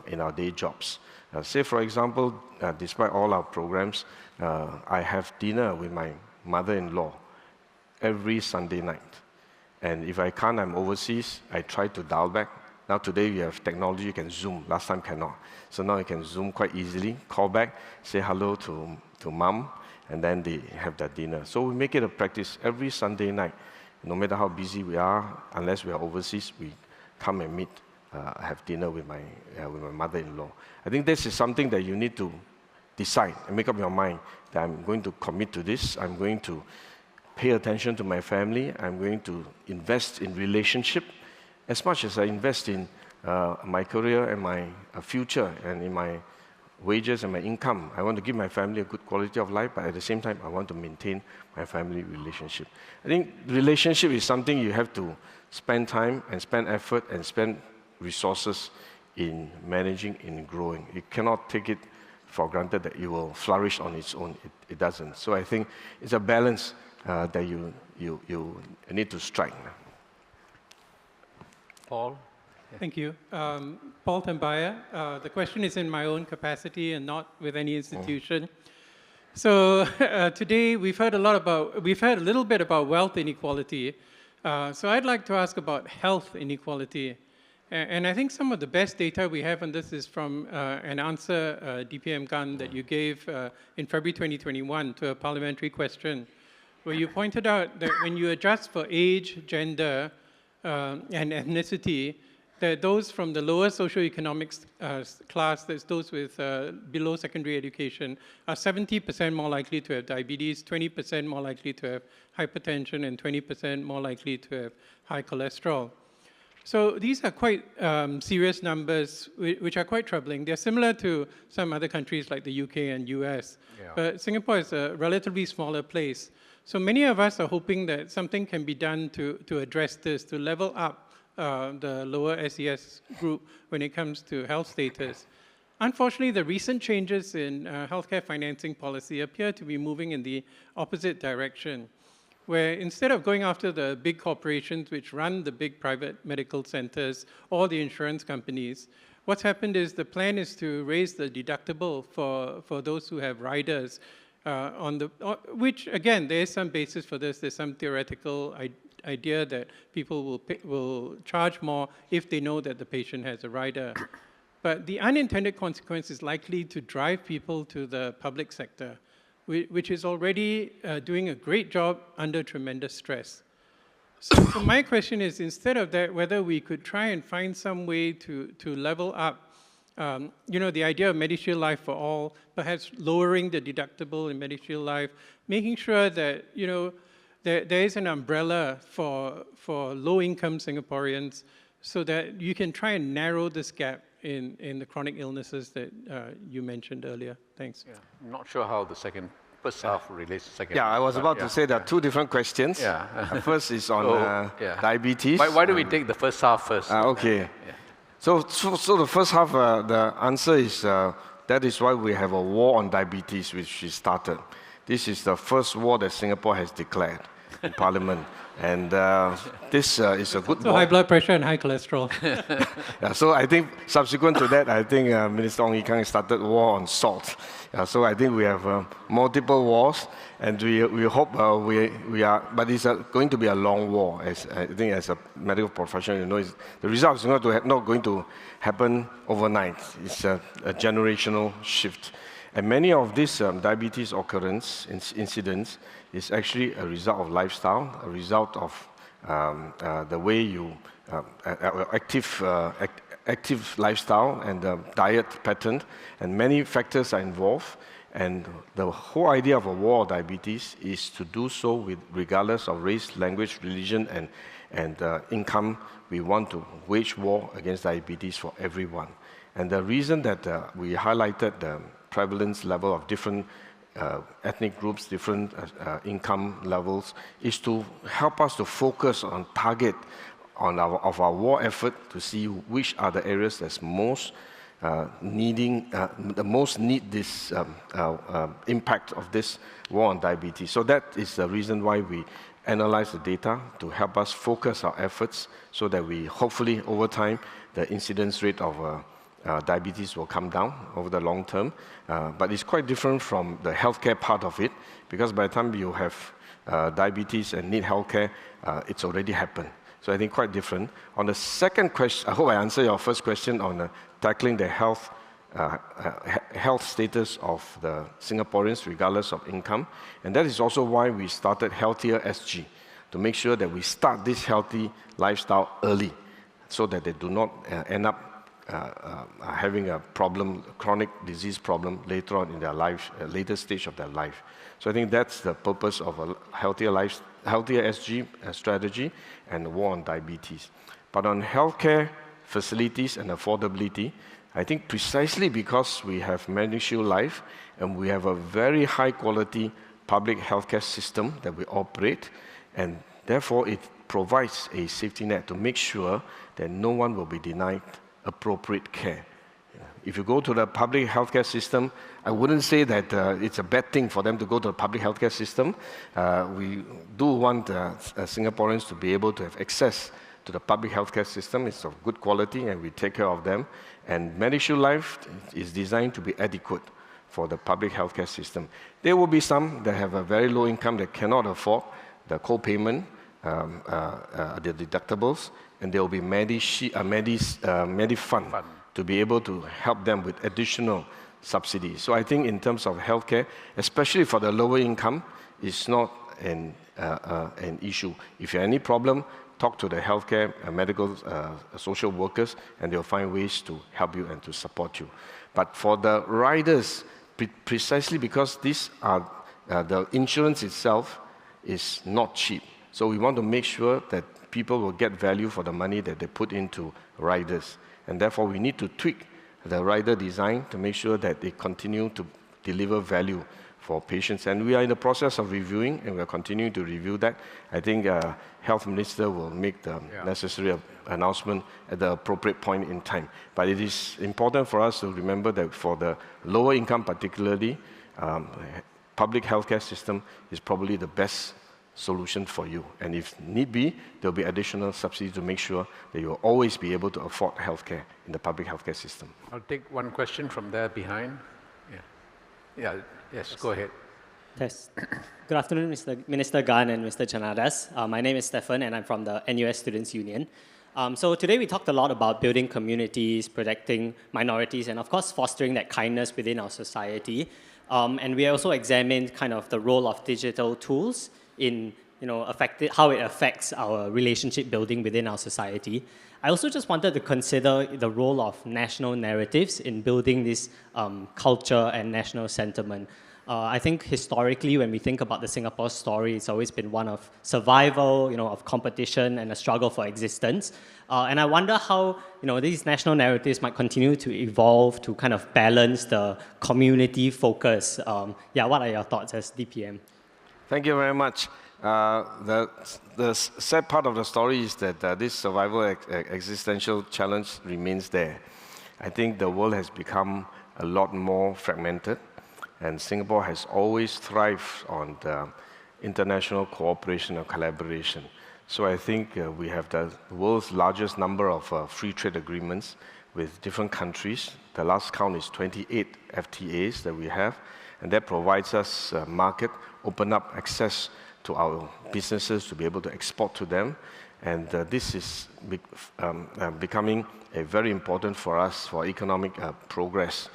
in our day jobs. Say, for example, despite all our programs, I have dinner with my mother-in-law every Sunday night. And if I can't, I'm overseas, I try to dial back. Now today we have technology, you can Zoom. Last time cannot. So now you can Zoom quite easily, call back, say hello to mom, and then they have their dinner. So we make it a practice every Sunday night. No matter how busy we are, unless we are overseas, we come and meet, have dinner with my mother-in-law. I think this is something that you need to decide and make up your mind that I'm going to commit to this, I'm going to pay attention to my family, I'm going to invest in relationship as much as I invest in my career and my future and in my wages and my income. I want to give my family a good quality of life, but at the same time, I want to maintain my family relationship. I think relationship is something you have to spend time and spend effort and spend resources in managing, in growing. You cannot take it for granted that it will flourish on its own. It doesn't. So I think it's a balance that you need to strike. Paul? Thank you. Paul Tambaya. The question is in my own capacity and not with any institution. So today we've heard a little bit about wealth inequality. So I'd like to ask about health inequality. And I think some of the best data we have on this is from an answer, DPM Gunn, that you gave in February 2021 to a parliamentary question, where you pointed out that when you adjust for age, gender, and ethnicity, that those from the lower socioeconomic class, that's those with below secondary education, are 70% more likely to have diabetes, 20% more likely to have hypertension, and 20% more likely to have high cholesterol. So these are quite serious numbers, which are quite troubling. They're similar to some other countries like the UK and US, but Singapore is a relatively smaller place. So many of us are hoping that something can be done to address this, to level up the lower SES group when it comes to health status. Unfortunately, the recent changes in healthcare financing policy appear to be moving in the opposite direction, where instead of going after the big corporations which run the big private medical centers or the insurance companies, what's happened is the plan is to raise the deductible for those who have riders, which again, there is some basis for this. There's some theoretical idea that people will charge more if they know that the patient has a rider. But the unintended consequence is likely to drive people to the public sector, which is already doing a great job under tremendous stress. So my question is, instead of that, whether we could try and find some way to level up the idea of MediShield Life for all, perhaps lowering the deductible in MediShield Life, making sure that there is an umbrella for low-income Singaporeans so that you can try and narrow this gap in the chronic illnesses that you mentioned earlier. Thanks. Yeah. I'm not sure how the first half relates to the second. Yeah, I was about to say there are two different questions. Yeah. First is on diabetes. Why don't we take the first half first? Okay. Yeah. So the first half, the answer is that is why we have a war on diabetes, which we started. This is the first war that Singapore has declared in Parliament. And this is a good war. So high blood pressure and high cholesterol. Yeah, so I think subsequent to that, I think Minister Ong Ye Kung started war on salt. So I think we have multiple wars, and we hope we are, but it's going to be a long war. As I think as a medical professional, the result is not going to happen overnight. It's a generational shift. And many of these diabetes occurrence incidents is actually a result of lifestyle, a result of the way you active lifestyle and diet pattern, and many factors are involved. And the whole idea of a war on diabetes is to do so regardless of race, language, religion, and income. We want to wage war against diabetes for everyone. And the reason that we highlighted the prevalence level of different ethnic groups, different income levels, is to help us to focus on target of our war effort to see which are the areas that's most the most need this impact of this war on diabetes. So that is the reason why we analyze the data to help us focus our efforts so that we hopefully over time the incidence rate of diabetes will come down over the long term. But it's quite different from the healthcare part of it, because by the time you have diabetes and need healthcare, it's already happened. So I think quite different. On the second question, I hope I answered your first question on tackling the health status of the Singaporeans regardless of income. And that is also why we started Healthier SG, to make sure that we start this healthy lifestyle early so that they do not end up having a problem, chronic disease problem later on in their life, later stage of their life. So I think that's the purpose of a healthier SG strategy and the war on diabetes. But on healthcare facilities and affordability, I think precisely because we have MediShield Life and we have a very high quality public healthcare system that we operate, and therefore it provides a safety net to make sure that no one will be denied appropriate care. If you go to the public healthcare system, I wouldn't say that it's a bad thing for them to go to the public healthcare system. We do want Singaporeans to be able to have access to the public healthcare system. It's of good quality and we take care of them. And MediShield Life is designed to be adequate for the public healthcare system. There will be some that have a very low income that cannot afford the co-payment, the deductibles, and there will be MediFund to be able to help them with additional subsidies. So I think in terms of healthcare, especially for the lower income, it's not an issue. If you have any problem, talk to the healthcare, medical, social workers, and they'll find ways to help you and to support you. But for the riders, precisely because these are the insurance itself is not cheap. So we want to make sure that people will get value for the money that they put into riders. And therefore, we need to tweak the rider design to make sure that they continue to deliver value for patients. And we are in the process of reviewing, and we're continuing to review that. I think Health Minister will make the necessary announcement at the appropriate point in time. But it is important for us to remember that for the lower income particularly, public healthcare system is probably the best solution for you. And if need be, there'll be additional subsidies to make sure that you'll always be able to afford healthcare in the public healthcare system. I'll take one question from there behind. Yes, go ahead. Yes. Good afternoon, Mr. Minister Gan and Mr. Janadas. My name is Stefan and I'm from the NUS Students Union. So today we talked a lot about building communities, protecting minorities, and of course fostering that kindness within our society. And we also examined kind of the role of digital tools in how it affects our relationship building within our society. I also just wanted to consider the role of national narratives in building this culture and national sentiment. I think historically, when we think about the Singapore story, it's always been one of survival, of competition and a struggle for existence. And I wonder how these national narratives might continue to evolve to kind of balance the community focus. What are your thoughts as DPM? Thank you very much. The sad part of the story is that this survival existential challenge remains there. I think the world has become a lot more fragmented, and Singapore has always thrived on the international cooperation and collaboration. So I think we have the world's largest number of free trade agreements with different countries. The last count is 28 FTAs that we have, and that provides us a market, open up access to our businesses to be able to export to them. And this is becoming very important for us for economic progress.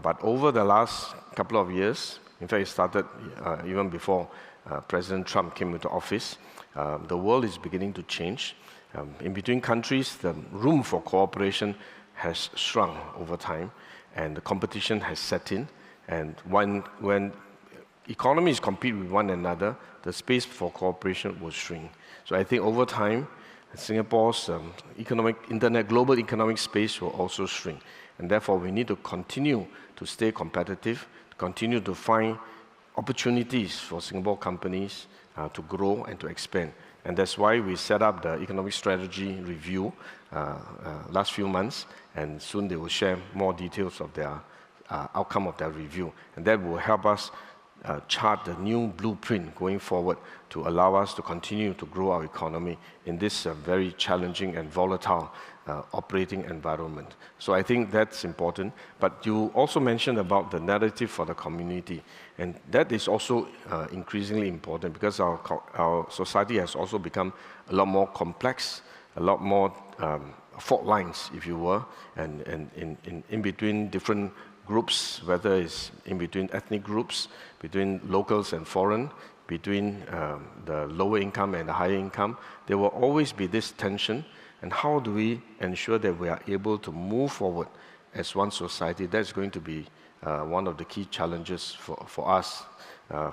But over the last couple of years, in fact it started even before President Trump came into office, the world is beginning to change. In between countries, the room for cooperation has shrunk over time, and the competition has set in. And when economies compete with one another, the space for cooperation will shrink. So I think over time, Singapore's global economic space will also shrink. And therefore, we need to continue to stay competitive, continue to find opportunities for Singapore companies to grow and to expand. And that's why we set up the economic strategy review last few months, and soon they will share more details of their outcome of their review. And that will help us chart the new blueprint going forward to allow us to continue to grow our economy in this very challenging and volatile operating environment. So I think that's important. But you also mentioned about the narrative for the community. And that is also increasingly important because our society has also become a lot more complex, a lot more fault lines, if you will, and in between different groups, whether it's in between ethnic groups, between locals and foreign, between the lower income and the higher income, there will always be this tension. And how do we ensure that we are able to move forward as one society? That's going to be one of the key challenges for us,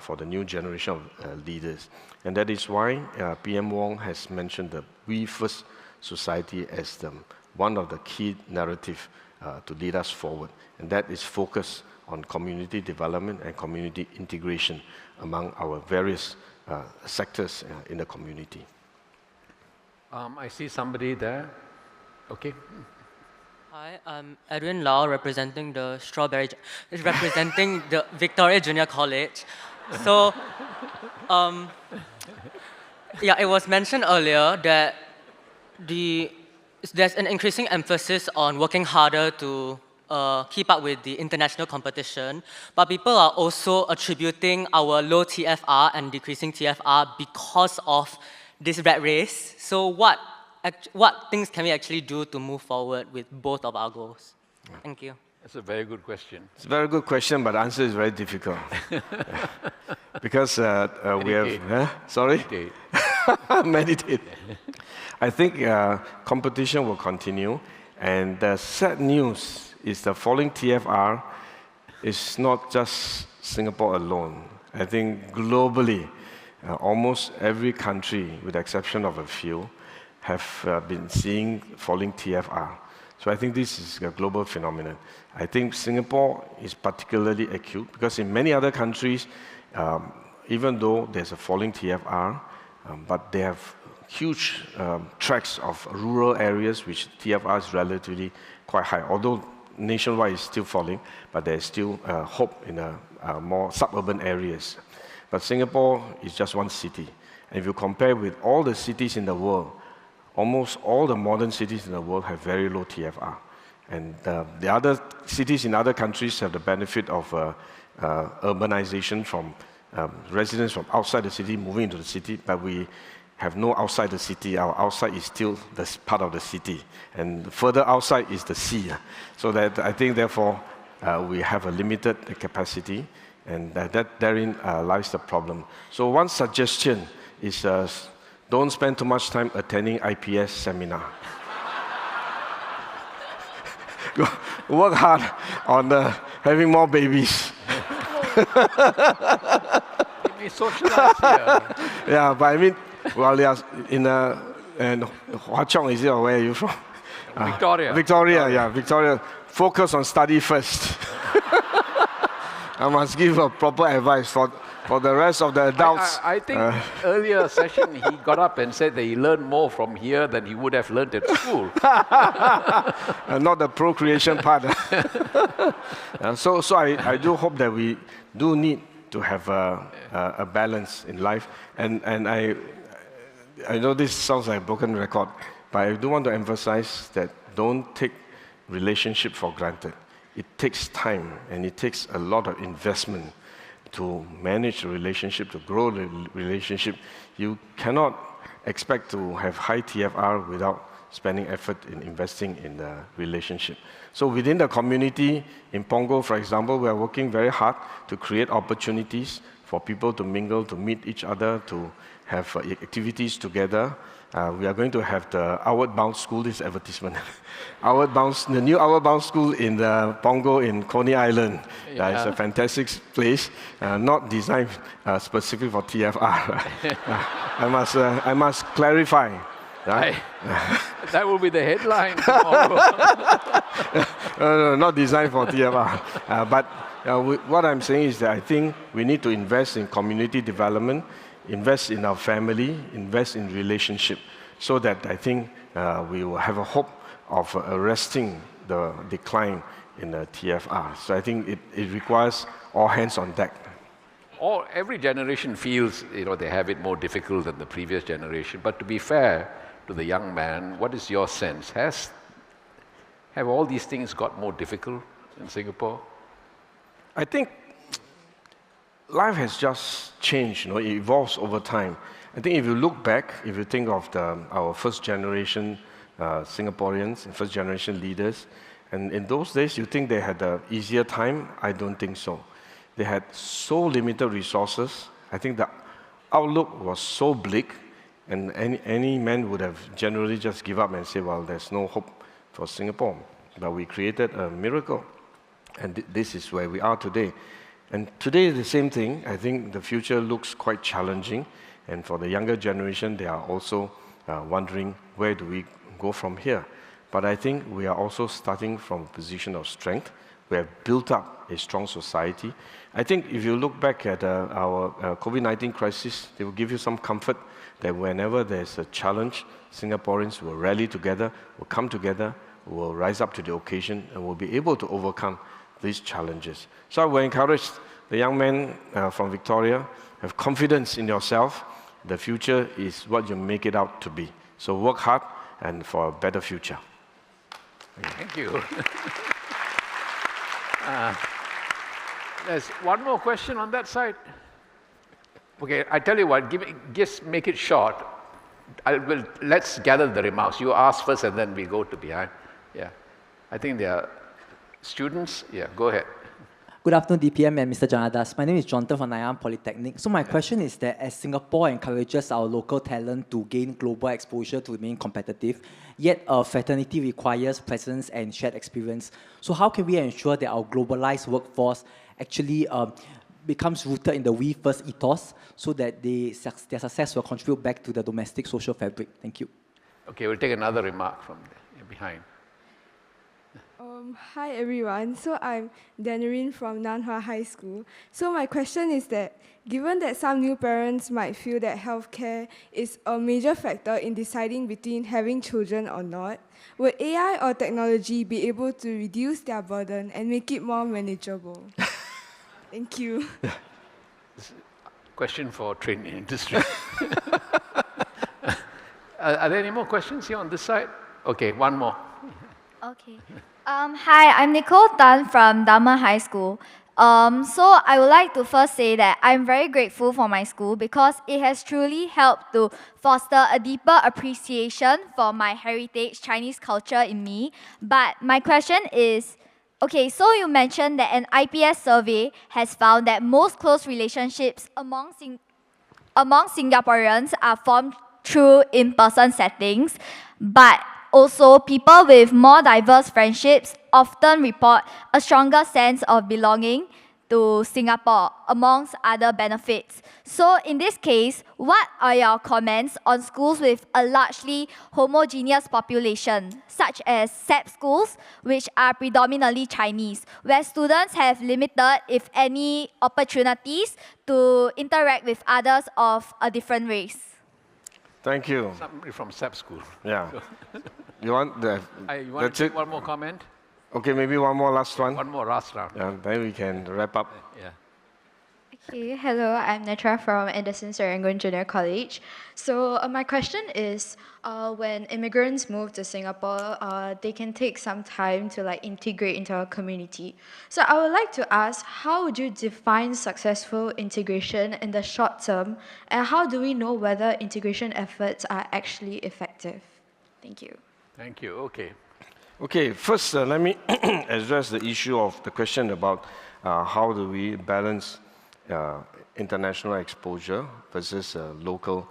for the new generation of leaders. And that is why PM Wong has mentioned the We First society as one of the key narratives to lead us forward. And that is focused on community development and community integration among our various sectors in the community. I see somebody there. Okay. Hi, I'm Edwin Lau, representing the Victoria Junior College. So, yeah, it was mentioned earlier that there's an increasing emphasis on working harder to keep up with the international competition, but people are also attributing our low TFR and decreasing TFR because of this rat race. So what things can we actually do to move forward with both of our goals? Thank you. That's a very good question. It's a very good question, but the answer is very difficult. Because we have... Sorry? Meditate. Meditate. I think competition will continue, and the sad news is the falling TFR is not just Singapore alone. I think globally, almost every country, with the exception of a few, have been seeing falling TFR. So I think this is a global phenomenon. I think Singapore is particularly acute because in many other countries, even though there's a falling TFR, but they have huge tracts of rural areas which TFR is relatively quite high. Although nationwide is still falling, but there's still hope in more suburban areas. But Singapore is just one city. And if you compare with all the cities in the world, almost all the modern cities in the world have very low TFR. And the other cities in other countries have the benefit of urbanization from residents from outside the city moving into the city, but we have no outside the city. Our outside is still the part of the city. And further outside is the sea. So that I think, therefore, we have a limited capacity, and therein lies the problem. So one suggestion is don't spend too much time attending IPS seminar. Work hard on having more babies. We socialize here. Yeah, but I mean, well, they are in Hwa Chong, is it, or where are you from? Victoria. Victoria. Focus on study first. I must give a proper advice for the rest of the adults. I think earlier session he got up and said that he learned more from here than he would have learned at school. Not the procreation part. So I do hope that we do need to have a balance in life. And I know this sounds like a broken record, but I do want to emphasize that don't take relationship for granted. It takes time and it takes a lot of investment to manage the relationship, to grow the relationship. You cannot expect to have high TFR without spending effort in investing in the relationship. So within the community, in Punggol, for example, we are working very hard to create opportunities for people to mingle, to meet each other, to have activities together. We are going to have the Outward Bound School, this advertisement. The new Outward Bound School in the Pongo in Coney Island. It's a fantastic place, not designed specifically for TFR. I must clarify. Right? That will be the headline tomorrow. No, not designed for TFR. But what I'm saying is that I think we need to invest in community development, invest in our family, invest in relationship, so that I think we will have a hope of arresting the decline in the TFR. So I think it requires all hands on deck. Every generation feels they have it more difficult than the previous generation. But to be fair to the young man, what is your sense? Have all these things got more difficult in Singapore? I think life has just changed, it evolves over time. I think if you look back, if you think of our first generation Singaporeans and first generation leaders, and in those days you think they had an easier time? I don't think so. They had so limited resources. I think the outlook was so bleak, and any man would have generally just give up and say, well, there's no hope for Singapore. But we created a miracle, and this is where we are today. And today, the same thing. I think the future looks quite challenging. And for the younger generation, they are also wondering, where do we go from here? But I think we are also starting from a position of strength. We have built up a strong society. I think if you look back at our COVID-19 crisis, they will give you some comfort that whenever there's a challenge, Singaporeans will rally together, will come together, will rise up to the occasion, and will be able to overcome these challenges. So I will encourage the young men from Victoria, have confidence in yourself. The future is what you make it out to be. So work hard and for a better future. Thank you. There's one more question on that side. Okay, I tell you what, just make it short. Let's gather the remarks. You ask first and then we go to behind. Yeah. I think there are students. Yeah, go ahead. Good afternoon, DPM and Mr. Janadas. My name is Jonathan from Nanyang Polytechnic. So my question is that as Singapore encourages our local talent to gain global exposure to remain competitive, yet a fraternity requires presence and shared experience. So how can we ensure that our globalized workforce actually becomes rooted in the we first ethos so that their success will contribute back to the domestic social fabric? Thank you. Okay, we'll take another remark from behind. Hi everyone, so I'm Danarine from Nanhua High School. So my question is that, given that some new parents might feel that healthcare is a major factor in deciding between having children or not, would AI or technology be able to reduce their burden and make it more manageable? Thank you. Question for training industry. Are there any more questions here on this side? Okay, one more. Okay. Hi, I'm Nicole Tan from Dharma High School. So I would like to first say that I'm very grateful for my school because it has truly helped to foster a deeper appreciation for my heritage, Chinese culture in me. But my question is, okay, so you mentioned that an IPS survey has found that most close relationships among Singaporeans are formed through in-person settings, but also, people with more diverse friendships often report a stronger sense of belonging to Singapore, amongst other benefits. So in this case, what are your comments on schools with a largely homogeneous population, such as SAP schools, which are predominantly Chinese, where students have limited, if any, opportunities to interact with others of a different race? Thank you. Somebody from SAP school. Yeah. You want to take one more comment? Okay, maybe one more last one. One more last round. Yeah, then we can wrap up. Yeah. Okay, hello, I'm Netra from Anderson Serangoon Junior College. So my question is, when immigrants move to Singapore, they can take some time to integrate into our community. So I would like to ask, how would you define successful integration in the short term, and how do we know whether integration efforts are actually effective? Thank you. Thank you. Okay. Okay, first let me address the issue of the question about how do we balance international exposure versus local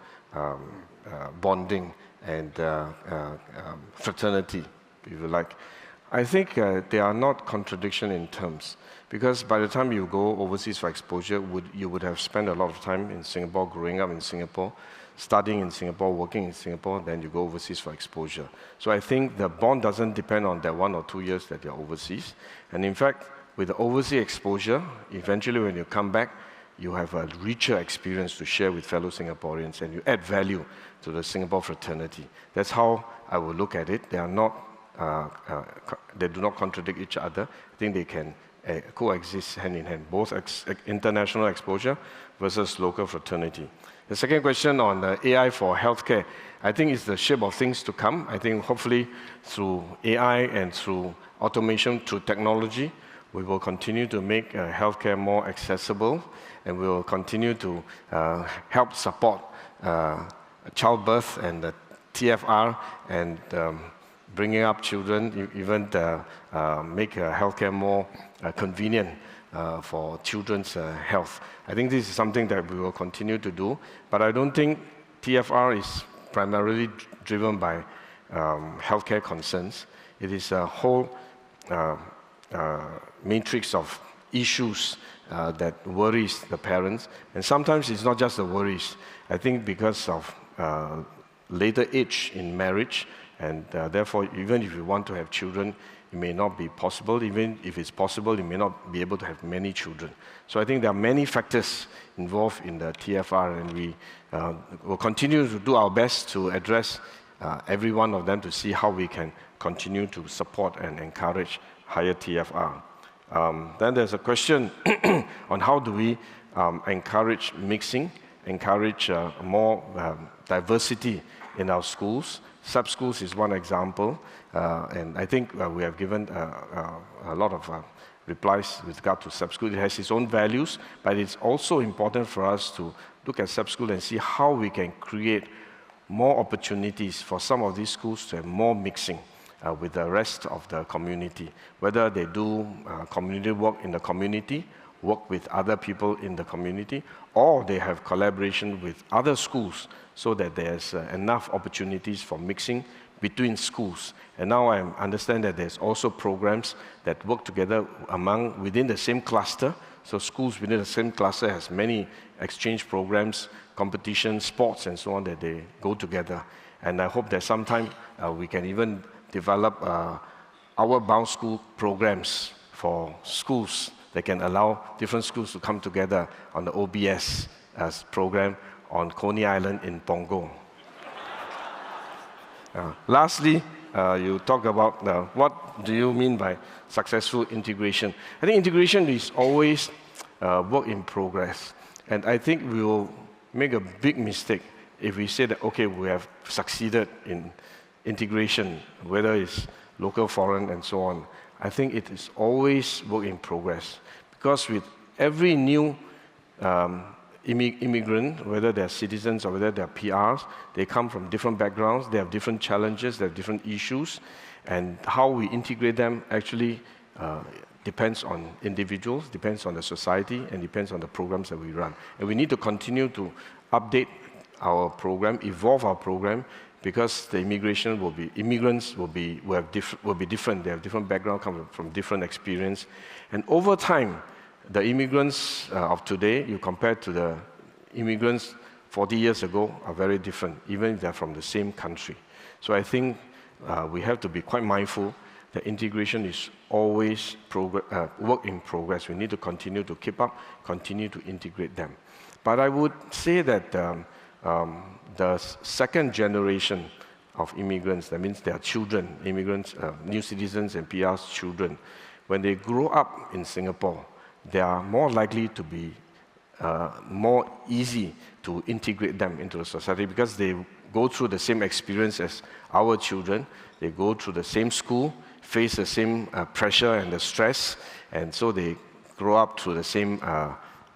bonding and fraternity, if you like. I think they are not contradiction in terms, because by the time you go overseas for exposure, you would have spent a lot of time in Singapore, growing up in Singapore, studying in Singapore, working in Singapore, then you go overseas for exposure. So I think the bond doesn't depend on that 1 or 2 years that you're overseas. And in fact, with the overseas exposure, eventually when you come back, you have a richer experience to share with fellow Singaporeans, and you add value to the Singapore fraternity. That's how I will look at it. They are not, they do not contradict each other. I think they can coexist hand in hand, both international exposure versus local fraternity. The second question on AI for healthcare, I think it's the shape of things to come. I think hopefully through AI and through automation, through technology, we will continue to make healthcare more accessible, and we will continue to help support childbirth and the TFR and bringing up children, even make healthcare more convenient for children's health. I think this is something that we will continue to do, but I don't think TFR is primarily driven by healthcare concerns. It is a whole matrix of issues that worries the parents, and sometimes it's not just the worries. I think because of later age in marriage, and therefore even if you want to have children, it may not be possible. Even if it's possible, you may not be able to have many children. So I think there are many factors involved in the TFR, and we will continue to do our best to address every one of them to see how we can continue to support and encourage higher TFR. Then there's a question on how do we encourage mixing, encourage more diversity in our schools. Sub-schools is one example, and I think we have given a lot of replies with regard to sub-school. It has its own values, but it's also important for us to look at sub-school and see how we can create more opportunities for some of these schools to have more mixing with the rest of the community, whether they do community work in the community, work with other people in the community, or they have collaboration with other schools so that there's enough opportunities for mixing between schools. And now I understand that there's also programs that work together within the same cluster. So schools within the same cluster has many exchange programs, competitions, sports, and so on, that they go together. And I hope that sometime we can even develop outward-bound school programs for schools that can allow different schools to come together on the OBS program on Coney Island in Punggol. Lastly, you talk about what do you mean by successful integration. I think integration is always work in progress. And I think we will make a big mistake if we say that, okay, we have succeeded in integration, whether it's local, foreign, and so on. I think it is always work in progress. Because with every new immigrant, whether they're citizens or whether they're PRs, they come from different backgrounds, they have different challenges, they have different issues, and how we integrate them actually depends on individuals, depends on the society, and depends on the programs that we run. And we need to continue to update our program, evolve our program, because the immigrants will be different. They have different background, come from different experience. And over time, the immigrants of today, you compare to the immigrants 40 years ago, are very different, even if they're from the same country. So I think we have to be quite mindful that integration is always work in progress. We need to continue to keep up, continue to integrate them. But I would say that the second generation of immigrants, that means their children, immigrants, new citizens and PRs' children, when they grow up in Singapore, they are more likely to be more easy to integrate them into the society because they go through the same experience as our children. They go through the same school, face the same pressure and the stress, and so they grow up through the same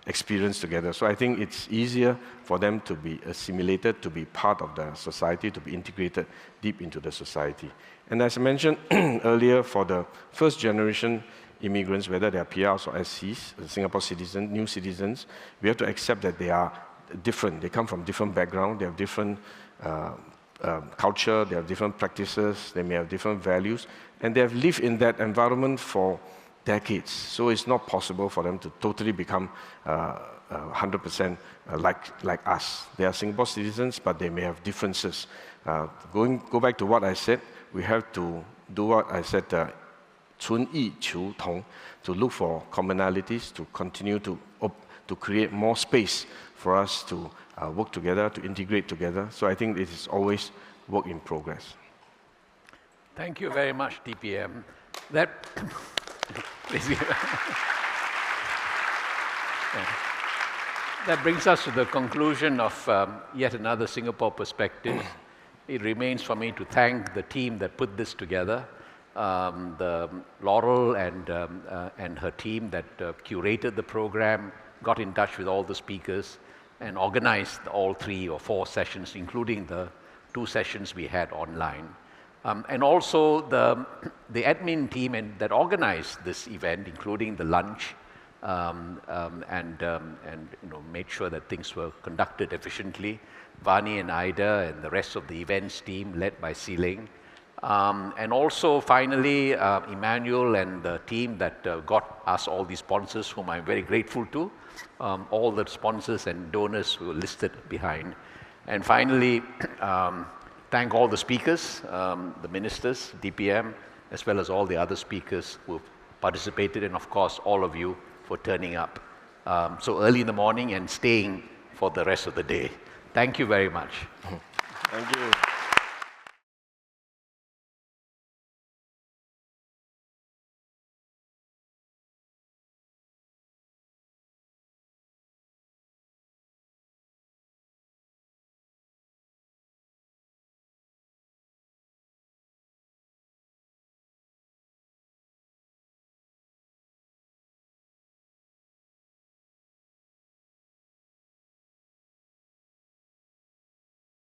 experience together. So I think it's easier for them to be assimilated, to be part of the society, to be integrated deep into the society. And as I mentioned earlier, for the first generation immigrants, whether they are PRs or SCs, Singapore citizens, new citizens, we have to accept that they are different. They come from different backgrounds, they have different culture, they have different practices, they may have different values, and they have lived in that environment for decades. So it's not possible for them to totally become 100% like us. They are Singapore citizens, but they may have differences. Go back to what I said, we have to do what I said, 存异求同, to look for commonalities, to continue to create more space for us to work together, to integrate together. So I think it is always work in progress. Thank you very much, DPM. That brings us to the conclusion of yet another Singapore perspective. It remains for me to thank the team that put this together, the Laurel and her team that curated the program, got in touch with all the speakers, and organized all 3 or 4 sessions, including the 2 sessions we had online. And also the admin team that organized this event, including the lunch, and made sure that things were conducted efficiently. Vani and Ida and the rest of the events team led by Sealing. And also finally, Emmanuel and the team that got us all these sponsors, whom I'm very grateful to, all the sponsors and donors who were listed behind. And finally, thank all the speakers, the ministers, DPM, as well as all the other speakers who participated, and of course, all of you for turning up so early in the morning and staying for the rest of the day. Thank you very much. Thank you.